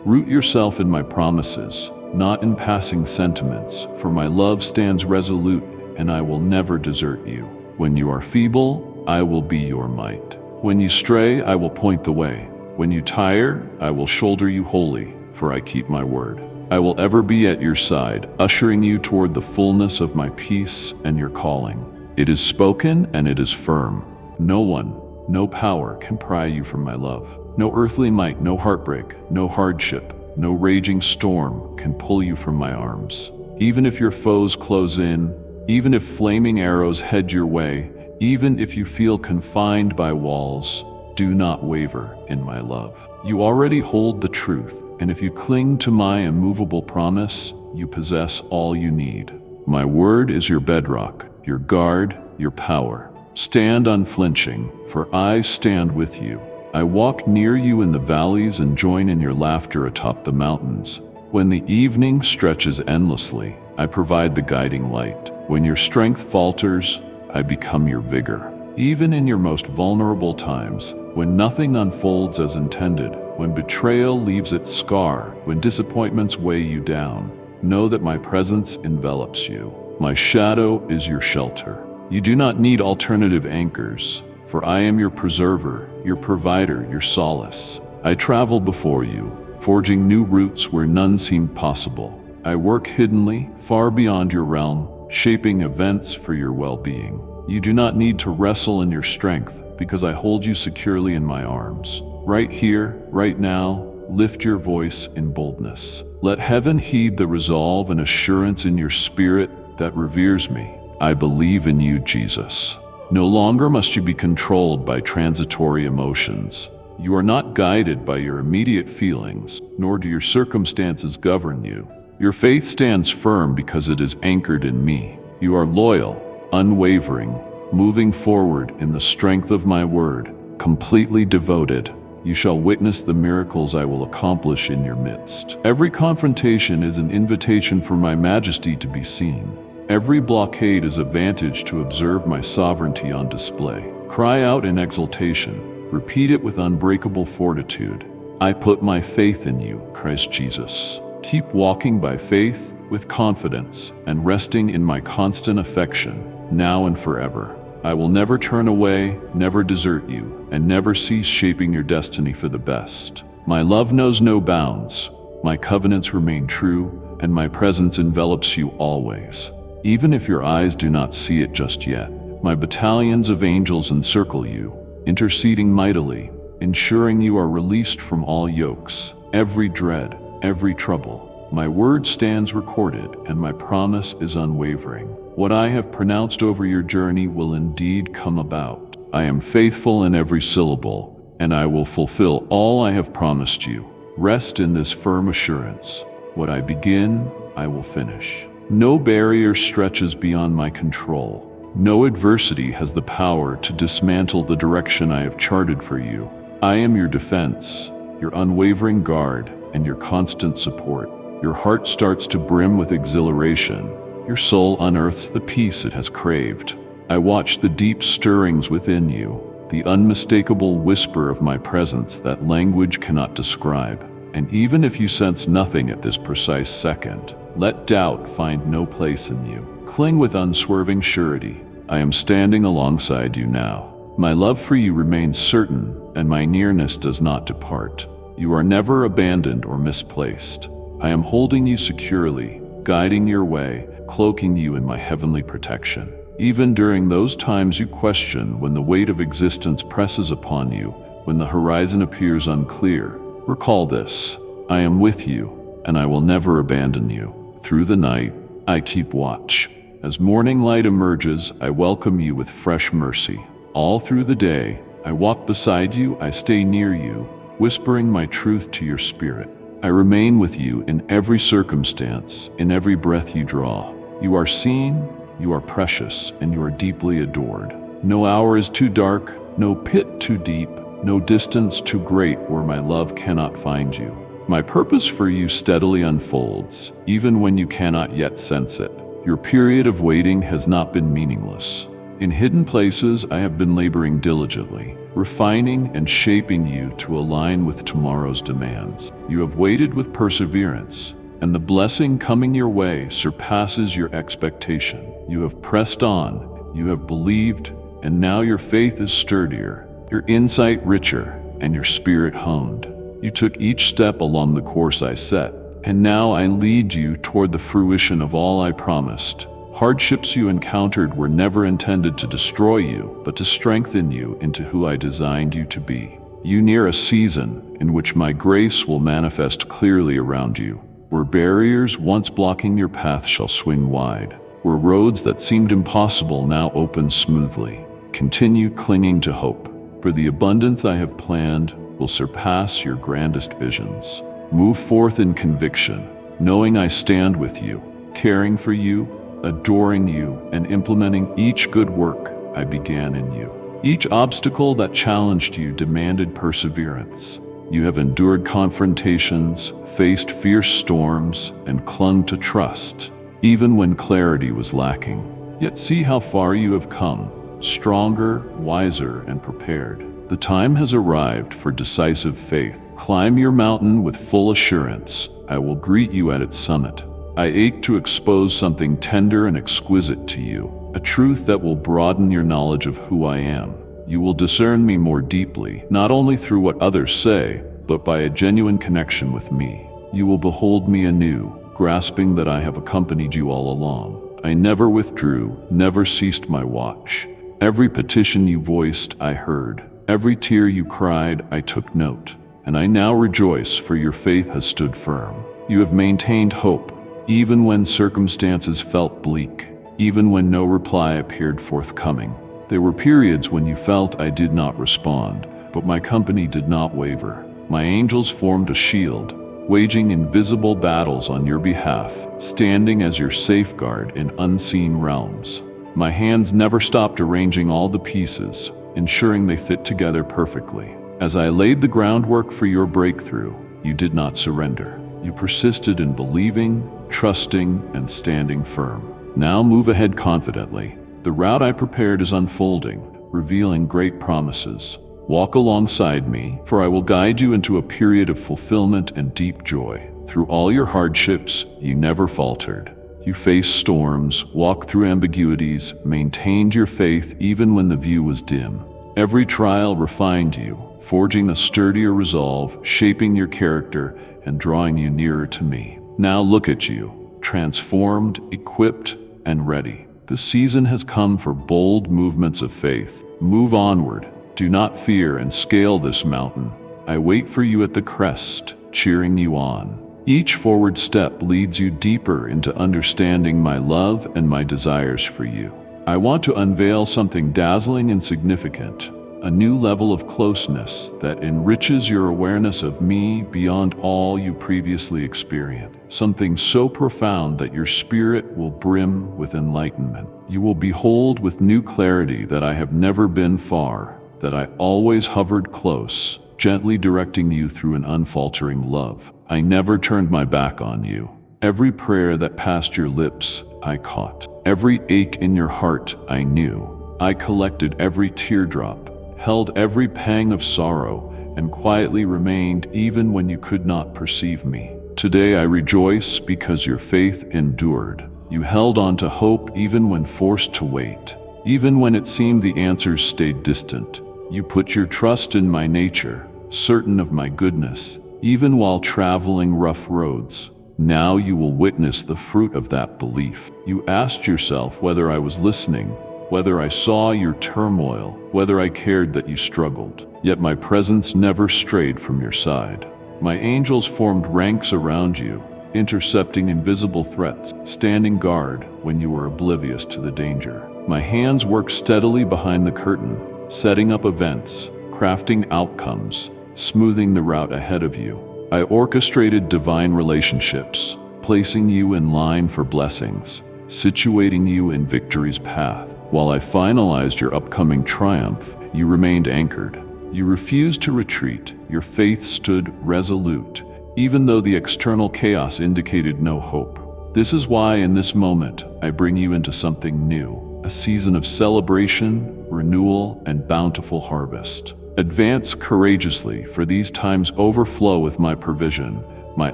Root yourself in my promises, not in passing sentiments, for my love stands resolute, and I will never desert you. When you are feeble, I will be your might. When you stray, I will point the way. When you tire, I will shoulder you wholly, for I keep my word. I will ever be at your side, ushering you toward the fullness of my peace and your calling. It is spoken and it is firm. No one, no power can pry you from my love. No earthly might, no heartbreak, no hardship, no raging storm can pull you from my arms. Even if your foes close in, even if flaming arrows head your way, even if you feel confined by walls, do not waver in my love. You already hold the truth, and if you cling to my immovable promise, you possess all you need. My word is your bedrock, your guard, your power. Stand unflinching, for I stand with you. I walk near you in the valleys and join in your laughter atop the mountains. When the evening stretches endlessly, I provide the guiding light. When your strength falters, I become your vigor. Even in your most vulnerable times, when nothing unfolds as intended, when betrayal leaves its scar, when disappointments weigh you down, know that my presence envelops you. My shadow is your shelter. You do not need alternative anchors, for I am your preserver, your provider, your solace. I travel before you, forging new routes where none seemed possible. I work hiddenly, far beyond your realm, shaping events for your well-being. You do not need to wrestle in your strength, because I hold you securely in my arms. Right here, right now, lift your voice in boldness. Let heaven heed the resolve and assurance in your spirit that reveres me. I believe in you, Jesus. No longer must you be controlled by transitory emotions. You are not guided by your immediate feelings, nor do your circumstances govern you. Your faith stands firm because it is anchored in me. You are loyal, unwavering, moving forward in the strength of my word, completely devoted. You shall witness the miracles I will accomplish in your midst. Every confrontation is an invitation for my majesty to be seen. Every blockade is a vantage to observe my sovereignty on display. Cry out in exultation. Repeat it with unbreakable fortitude. I put my faith in you, Christ Jesus. Keep walking by faith with confidence and resting in my constant affection, now and forever. I will never turn away, never desert you, and never cease shaping your destiny for the best. My love knows no bounds. My covenants remain true, and my presence envelops you always. Even if your eyes do not see it just yet, my battalions of angels encircle you, interceding mightily, ensuring you are released from all yokes, every dread, every trouble. My word stands recorded, and my promise is unwavering. What I have pronounced over your journey will indeed come about. I am faithful in every syllable, and I will fulfill all I have promised you. Rest in this firm assurance. What I begin, I will finish. No barrier stretches beyond my control. No adversity has the power to dismantle the direction I have charted for you. I am your defense, your unwavering guard, and your constant support. Your heart starts to brim with exhilaration. Your soul unearths the peace it has craved. I watch the deep stirrings within you, the unmistakable whisper of my presence that language cannot describe. And even if you sense nothing at this precise second, let doubt find no place in you. Cling with unswerving surety. I am standing alongside you now. My love for you remains certain, and my nearness does not depart. You are never abandoned or misplaced. I am holding you securely, guiding your way, cloaking you in my heavenly protection. Even during those times you question, when the weight of existence presses upon you, when the horizon appears unclear, recall this: I am with you, and I will never abandon you. Through the night, I keep watch. As morning light emerges, I welcome you with fresh mercy. All through the day, I walk beside you, I stay near you, whispering my truth to your spirit. I remain with you in every circumstance, in every breath you draw. You are seen, you are precious, and you are deeply adored. No hour is too dark, no pit too deep, no distance too great where my love cannot find you. My purpose for you steadily unfolds, even when you cannot yet sense it. Your period of waiting has not been meaningless. In hidden places, I have been laboring diligently, refining and shaping you to align with tomorrow's demands. You have waited with perseverance, and the blessing coming your way surpasses your expectation. You have pressed on, you have believed, and now your faith is sturdier, your insight richer, and your spirit honed. You took each step along the course I set, and now I lead you toward the fruition of all I promised. Hardships you encountered were never intended to destroy you, but to strengthen you into who I designed you to be. You near a season in which my grace will manifest clearly around you, where barriers once blocking your path shall swing wide, where roads that seemed impossible now open smoothly. Continue clinging to hope, for the abundance I have planned will surpass your grandest visions. Move forth in conviction, knowing I stand with you, caring for you, adoring you, and implementing each good work I began in you. Each obstacle that challenged you demanded perseverance. You have endured confrontations, faced fierce storms, and clung to trust, even when clarity was lacking. Yet see how far you have come, stronger, wiser, and prepared. The time has arrived for decisive faith. Climb your mountain with full assurance. I will greet you at its summit. I ache to expose something tender and exquisite to you, a truth that will broaden your knowledge of who I am. You will discern me more deeply, not only through what others say, but by a genuine connection with me. You will behold me anew, grasping that I have accompanied you all along. I never withdrew, never ceased my watch. Every petition you voiced, I heard. Every tear you cried, I took note. And I now rejoice, for your faith has stood firm. You have maintained hope, even when circumstances felt bleak, even when no reply appeared forthcoming. There were periods when you felt I did not respond, but my company did not waver. My angels formed a shield, waging invisible battles on your behalf, standing as your safeguard in unseen realms. My hands never stopped arranging all the pieces, ensuring they fit together perfectly. As I laid the groundwork for your breakthrough, you did not surrender. You persisted in believing, trusting, and standing firm. Now move ahead confidently. The route I prepared is unfolding, revealing great promises. Walk alongside me, for I will guide you into a period of fulfillment and deep joy. Through all your hardships, you never faltered. You faced storms, walked through ambiguities, maintained your faith even when the view was dim. Every trial refined you, forging a sturdier resolve, shaping your character, and drawing you nearer to me. Now look at you, transformed, equipped, and ready. The season has come for bold movements of faith. Move onward. Do not fear and scale this mountain. I wait for you at the crest, cheering you on. Each forward step leads you deeper into understanding my love and my desires for you. I want to unveil something dazzling and significant, a new level of closeness that enriches your awareness of me beyond all you previously experienced. Something so profound that your spirit will brim with enlightenment. You will behold with new clarity that I have never been far, that I always hovered close, gently directing you through an unfaltering love. I never turned my back on you. Every prayer that passed your lips, I caught. Every ache in your heart, I knew. I collected every teardrop, held every pang of sorrow, and quietly remained even when you could not perceive me. Today I rejoice because your faith endured. You held on to hope even when forced to wait. Even when it seemed the answers stayed distant, you put your trust in my nature, certain of my goodness, even while traveling rough roads. Now you will witness the fruit of that belief. You asked yourself whether I was listening, whether I saw your turmoil, whether I cared that you struggled. Yet my presence never strayed from your side. My angels formed ranks around you, intercepting invisible threats, standing guard when you were oblivious to the danger. My hands worked steadily behind the curtain, setting up events, crafting outcomes, smoothing the route ahead of you. I orchestrated divine relationships, placing you in line for blessings, situating you in victory's path. While I finalized your upcoming triumph, you remained anchored. You refused to retreat. Your faith stood resolute, even though the external chaos indicated no hope. This is why in this moment, I bring you into something new, a season of celebration, renewal, and bountiful harvest. Advance courageously, for these times overflow with my provision, my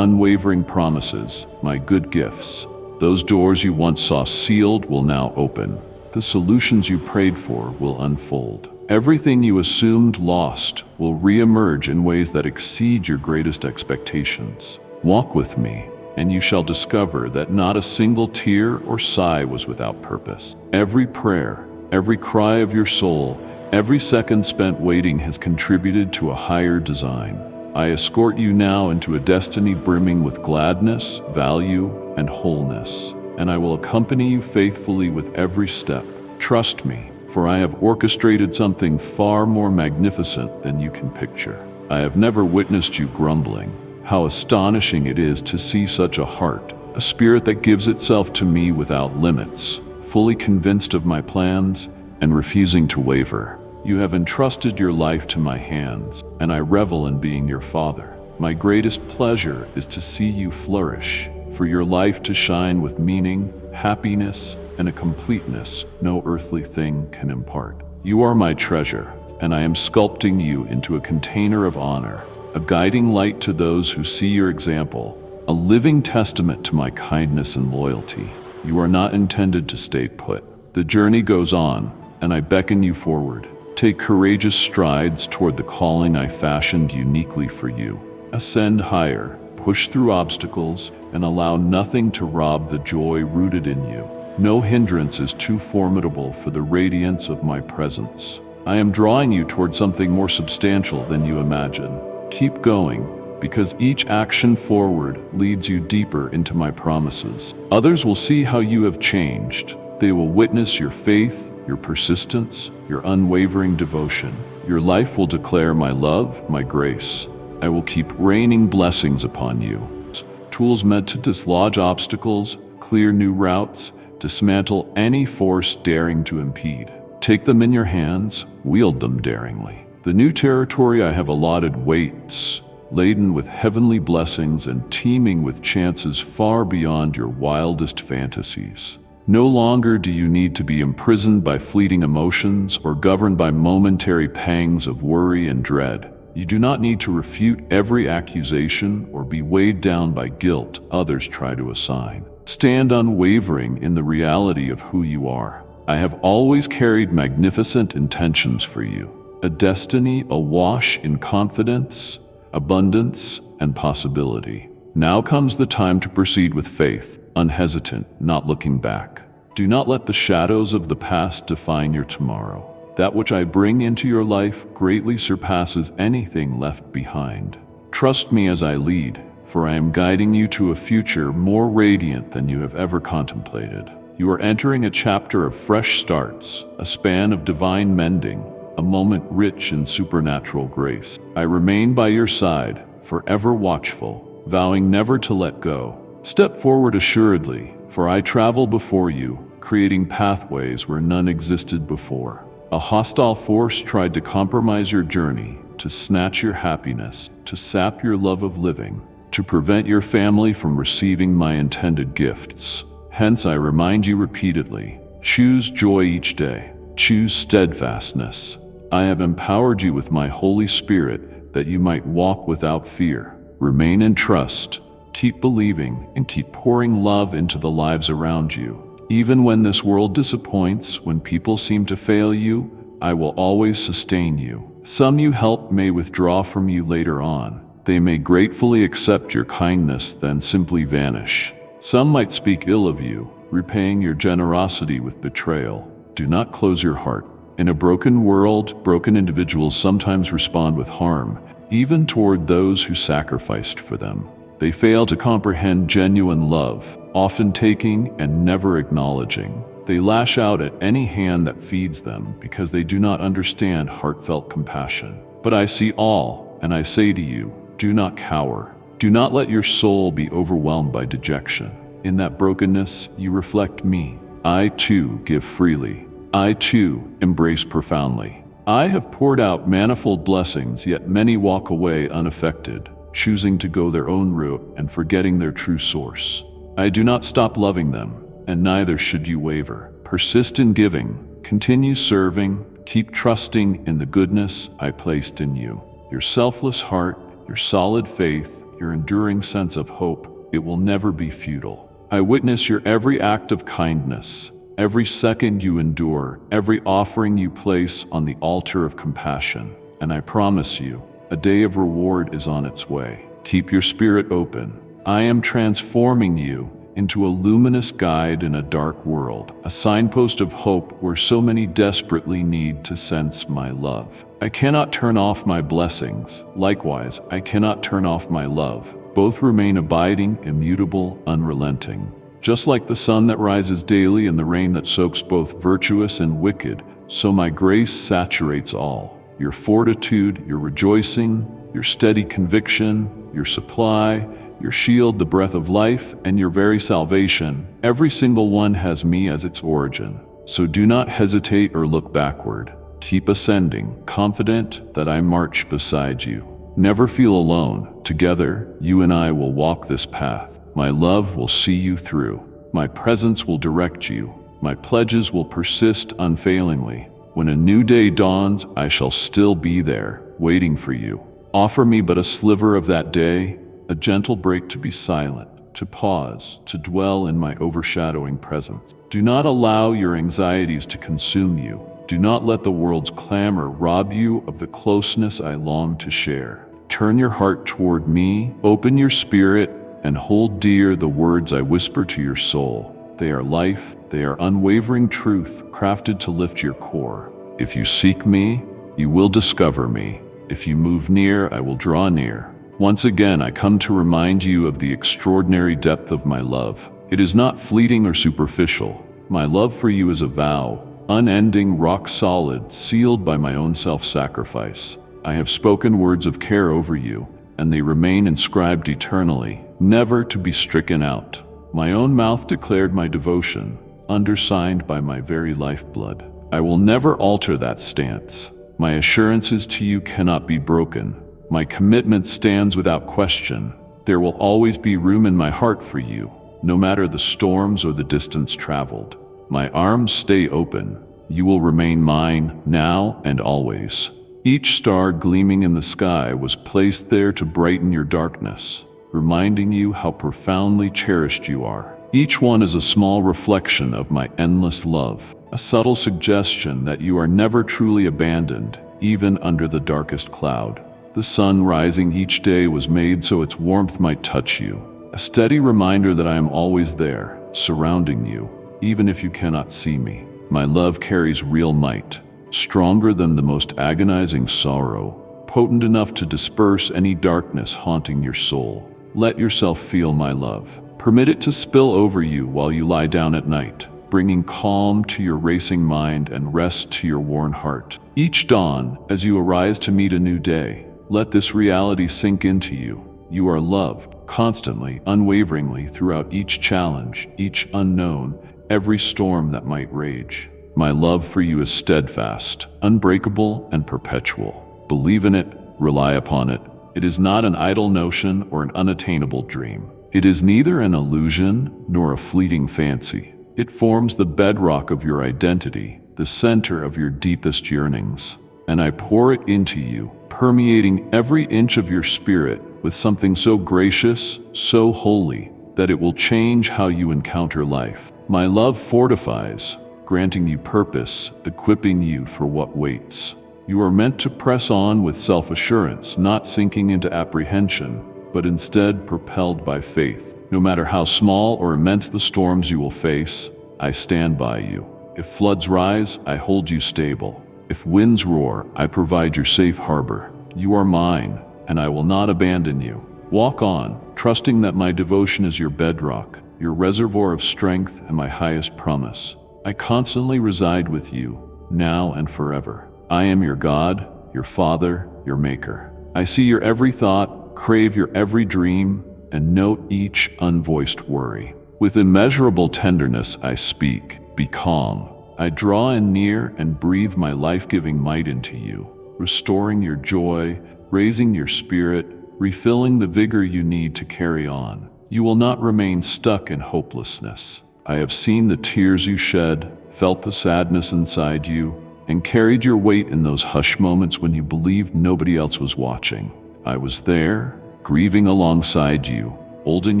unwavering promises, my good gifts. Those doors you once saw sealed will now open. The solutions you prayed for will unfold. Everything you assumed lost will re-emerge in ways that exceed your greatest expectations. Walk with me, and you shall discover that not a single tear or sigh was without purpose. Every prayer, every cry of your soul, every second spent waiting has contributed to a higher design. I escort you now into a destiny brimming with gladness, value, and wholeness, and I will accompany you faithfully with every step. Trust me, for I have orchestrated something far more magnificent than you can picture. I have never witnessed you grumbling. How astonishing it is to see such a heart, a spirit that gives itself to me without limits, fully convinced of my plans and refusing to waver. You have entrusted your life to my hands, and I revel in being your father. My greatest pleasure is to see you flourish, for your life to shine with meaning, happiness, and a completeness no earthly thing can impart. You are my treasure, and I am sculpting you into a container of honor, a guiding light to those who see your example, a living testament to my kindness and loyalty. You are not intended to stay put. The journey goes on, and I beckon you forward. Take courageous strides toward the calling I fashioned uniquely for you. Ascend higher, push through obstacles, and allow nothing to rob the joy rooted in you. No hindrance is too formidable for the radiance of my presence. I am drawing you toward something more substantial than you imagine. Keep going, because each action forward leads you deeper into my promises. Others will see how you have changed. They will witness your faith, your persistence, your unwavering devotion. Your life will declare my love, my grace. I will keep raining blessings upon you. Tools meant to dislodge obstacles, clear new routes, dismantle any force daring to impede. Take them in your hands, wield them daringly. The new territory I have allotted waits, laden with heavenly blessings and teeming with chances far beyond your wildest fantasies. No longer do you need to be imprisoned by fleeting emotions or governed by momentary pangs of worry and dread. You do not need to refute every accusation or be weighed down by guilt others try to assign. Stand unwavering in the reality of who you are. I have always carried magnificent intentions for you, a destiny awash in confidence, abundance, and possibility. Now comes the time to proceed with faith, unhesitant, not looking back. Do not let the shadows of the past define your tomorrow. That which I bring into your life greatly surpasses anything left behind. Trust me as I lead, for I am guiding you to a future more radiant than you have ever contemplated. You are entering a chapter of fresh starts, a span of divine mending, a moment rich in supernatural grace. I remain by your side, forever watchful, vowing never to let go. Step forward assuredly, for I travel before you, creating pathways where none existed before. A hostile force tried to compromise your journey, to snatch your happiness, to sap your love of living, to prevent your family from receiving my intended gifts. Hence, I remind you repeatedly, choose joy each day, choose steadfastness. I have empowered you with my Holy Spirit that you might walk without fear. Remain in trust, keep believing, and keep pouring love into the lives around you. Even when this world disappoints, when people seem to fail you, I will always sustain you. Some you help may withdraw from you later on. They may gratefully accept your kindness, then simply vanish. Some might speak ill of you, repaying your generosity with betrayal. Do not close your heart. In a broken world, broken individuals sometimes respond with harm, even toward those who sacrificed for them. They fail to comprehend genuine love, often taking and never acknowledging. They lash out at any hand that feeds them because they do not understand heartfelt compassion. But I see all, and I say to you, do not cower. Do not let your soul be overwhelmed by dejection. In that brokenness, you reflect me. I too give freely. I too embrace profoundly. I have poured out manifold blessings, yet many walk away unaffected, choosing to go their own route and forgetting their true source. I do not stop loving them, and neither should you waver. Persist in giving, continue serving, keep trusting in the goodness I placed in you. Your selfless heart, your solid faith, your enduring sense of hope, it will never be futile. I witness your every act of kindness, every second you endure, every offering you place on the altar of compassion, and I promise you, a day of reward is on its way. Keep your spirit open. I am transforming you into a luminous guide in a dark world, a signpost of hope where so many desperately need to sense my love. I cannot turn off my blessings. Likewise, I cannot turn off my love. Both remain abiding, immutable, unrelenting. Just like the sun that rises daily and the rain that soaks both virtuous and wicked, so my grace saturates all. Your fortitude, your rejoicing, your steady conviction, your supply, your shield, the breath of life, and your very salvation, every single one has me as its origin. So do not hesitate or look backward. Keep ascending, confident that I march beside you. Never feel alone. Together, you and I will walk this path. My love will see you through. My presence will direct you. My pledges will persist unfailingly. When a new day dawns, I shall still be there, waiting for you. Offer me but a sliver of that day, a gentle break to be silent, to pause, to dwell in my overshadowing presence. Do not allow your anxieties to consume you. Do not let the world's clamor rob you of the closeness I long to share. Turn your heart toward me, open your spirit, and hold dear the words I whisper to your soul. They are life, they are unwavering truth, crafted to lift your core. If you seek me, you will discover me. If you move near, I will draw near. Once again, I come to remind you of the extraordinary depth of my love. It is not fleeting or superficial. My love for you is a vow, unending, rock solid, sealed by my own self-sacrifice. I have spoken words of care over you, and they remain inscribed eternally, never to be stricken out. My own mouth declared my devotion, undersigned by my very lifeblood. I will never alter that stance. My assurances to you cannot be broken. My commitment stands without question. There will always be room in my heart for you, no matter the storms or the distance traveled. My arms stay open. You will remain mine, now and always. Each star gleaming in the sky was placed there to brighten your darkness, reminding you how profoundly cherished you are. Each one is a small reflection of my endless love, a subtle suggestion that you are never truly abandoned, even under the darkest cloud. The sun rising each day was made so its warmth might touch you, a steady reminder that I am always there, surrounding you, even if you cannot see me. My love carries real might, stronger than the most agonizing sorrow, potent enough to disperse any darkness haunting your soul. Let yourself feel my love. Permit it to spill over you while you lie down at night, bringing calm to your racing mind and rest to your worn heart. Each dawn, as you arise to meet a new day, let this reality sink into you. You are loved, constantly, unwaveringly, throughout each challenge, each unknown, every storm that might rage. My love for you is steadfast, unbreakable, and perpetual. Believe in it, rely upon it. It is not an idle notion or an unattainable dream. It is neither an illusion nor a fleeting fancy. It forms the bedrock of your identity, the center of your deepest yearnings. And I pour it into you, permeating every inch of your spirit with something so gracious, so holy, that it will change how you encounter life. My love fortifies, granting you purpose, equipping you for what waits. You are meant to press on with self-assurance, not sinking into apprehension, but instead propelled by faith. No matter how small or immense the storms you will face, I stand by you. If floods rise, I hold you stable. If winds roar, I provide your safe harbor. You are mine, and I will not abandon you. Walk on, trusting that my devotion is your bedrock, your reservoir of strength, and my highest promise. I constantly reside with you, now and forever. I am your God, your Father, your Maker. I see your every thought, crave your every dream, and note each unvoiced worry. With immeasurable tenderness I speak, be calm. I draw in near and breathe my life-giving might into you, restoring your joy, raising your spirit, refilling the vigor you need to carry on. You will not remain stuck in hopelessness. I have seen the tears you shed, felt the sadness inside you, and carried your weight in those hush moments when you believed nobody else was watching. I was there, grieving alongside you, holding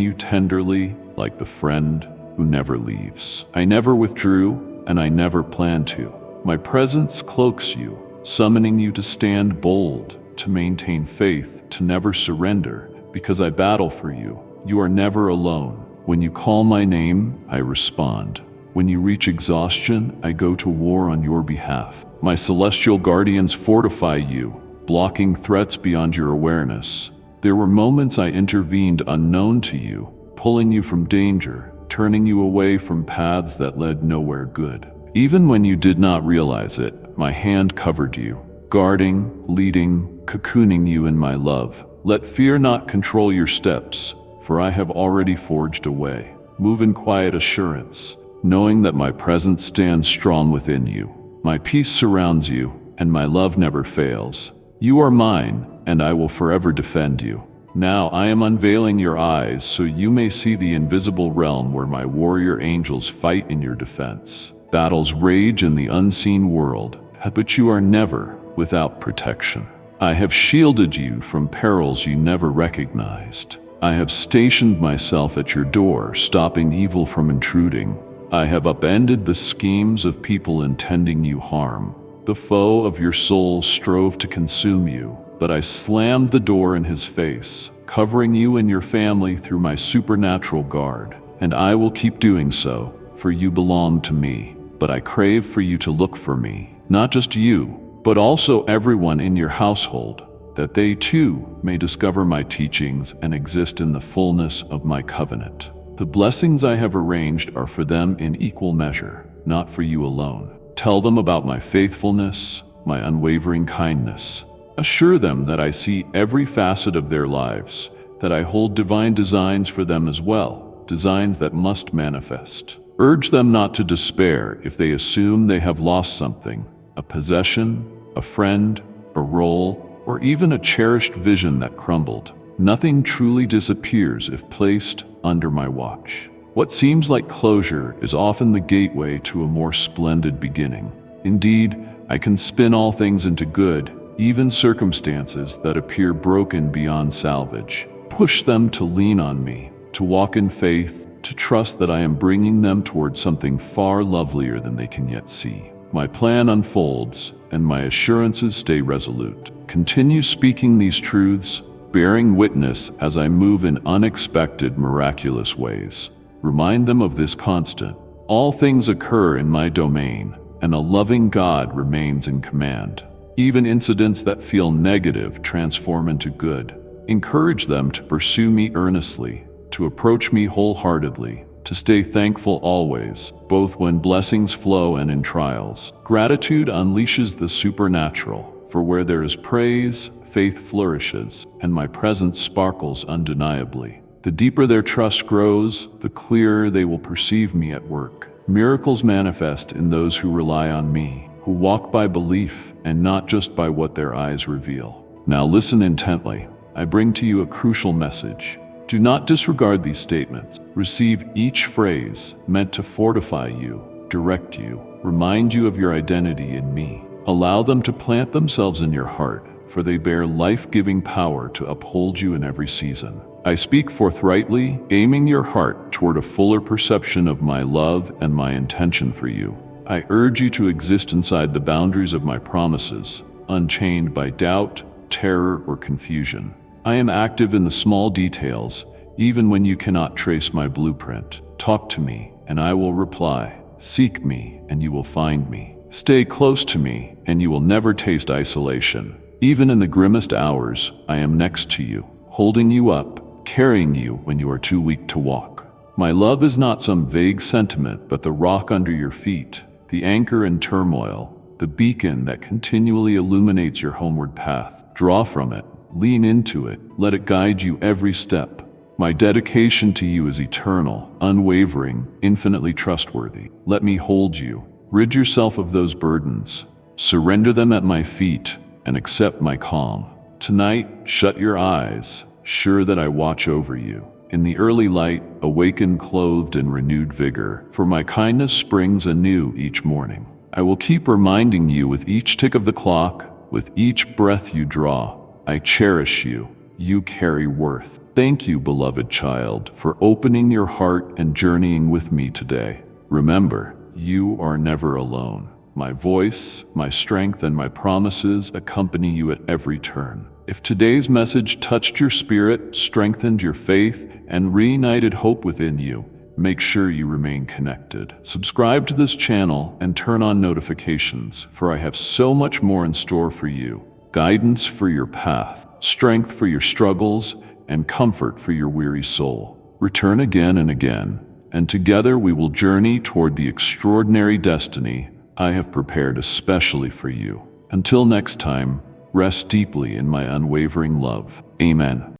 you tenderly like the friend who never leaves. I never withdrew, and I never plan to. My presence cloaks you, summoning you to stand bold, to maintain faith, to never surrender, because I battle for you. You are never alone. When you call my name, I respond. When you reach exhaustion, I go to war on your behalf. My celestial guardians fortify you, blocking threats beyond your awareness. There were moments I intervened unknown to you, pulling you from danger, turning you away from paths that led nowhere good. Even when you did not realize it, my hand covered you, guarding, leading, cocooning you in my love. Let fear not control your steps, for I have already forged a way. Move in quiet assurance, knowing that my presence stands strong within you. My peace surrounds you, and my love never fails. You are mine, and I will forever defend you. Now I am unveiling your eyes so you may see the invisible realm where my warrior angels fight in your defense. Battles rage in the unseen world, but you are never without protection. I have shielded you from perils you never recognized. I have stationed myself at your door, stopping evil from intruding. I have upended the schemes of people intending you harm. The foe of your soul strove to consume you, but I slammed the door in his face, covering you and your family through my supernatural guard. And I will keep doing so, for you belong to me. But I crave for you to look for me, not just you, but also everyone in your household, that they too may discover my teachings and exist in the fullness of my covenant. The blessings I have arranged are for them in equal measure, not for you alone. Tell them about my faithfulness, my unwavering kindness. Assure them that I see every facet of their lives, that I hold divine designs for them as well, designs that must manifest. Urge them not to despair if they assume they have lost something, a possession, a friend, a role, or even a cherished vision that crumbled. Nothing truly disappears if placed under my watch. What seems like closure is often the gateway to a more splendid beginning. Indeed, I can spin all things into good, even circumstances that appear broken beyond salvage. Push them to lean on me, to walk in faith, to trust that I am bringing them towards something far lovelier than they can yet see. My plan unfolds, and my assurances stay resolute. Continue speaking these truths, bearing witness as I move in unexpected, miraculous ways. Remind them of this constant. All things occur in my domain, and a loving God remains in command. Even incidents that feel negative transform into good. Encourage them to pursue me earnestly, to approach me wholeheartedly, to stay thankful always, both when blessings flow and in trials. Gratitude unleashes the supernatural, for where there is praise, faith flourishes, and my presence sparkles undeniably. The deeper their trust grows, the clearer they will perceive me at work. Miracles manifest in those who rely on me, who walk by belief and not just by what their eyes reveal. Now listen intently. I bring to you a crucial message. Do not disregard these statements. Receive each phrase meant to fortify you, direct you, remind you of your identity in me. Allow them to plant themselves in your heart, for they bear life-giving power to uphold you in every season. I speak forthrightly, aiming your heart toward a fuller perception of my love and my intention for you. I urge you to exist inside the boundaries of my promises, unchained by doubt, terror, or confusion. I am active in the small details, even when you cannot trace my blueprint. Talk to me, and I will reply. Seek me, and you will find me. Stay close to me, and you will never taste isolation. Even in the grimmest hours, I am next to you, holding you up, carrying you when you are too weak to walk. My love is not some vague sentiment, but the rock under your feet, the anchor in turmoil, the beacon that continually illuminates your homeward path. Draw from it, Lean into it. Let it guide you every step. My dedication to you is eternal, unwavering, infinitely trustworthy. Let me hold you. Rid yourself of those burdens. Surrender them at my feet and accept my calm. Tonight, shut your eyes, sure that I watch over you. In the early light, awaken clothed in renewed vigor, for my kindness springs anew each morning. I will keep reminding you with each tick of the clock, with each breath you draw. I cherish you. You carry worth. Thank you, beloved child, for opening your heart and journeying with me today. Remember, you are never alone. My voice, my strength, and my promises accompany you at every turn. If today's message touched your spirit, strengthened your faith, and reignited hope within you, make sure you remain connected. Subscribe to this channel and turn on notifications, for I have so much more in store for you. Guidance for your path, strength for your struggles, and comfort for your weary soul. Return again and again, and together we will journey toward the extraordinary destiny I have prepared especially for you. Until next time, rest deeply in my unwavering love. Amen.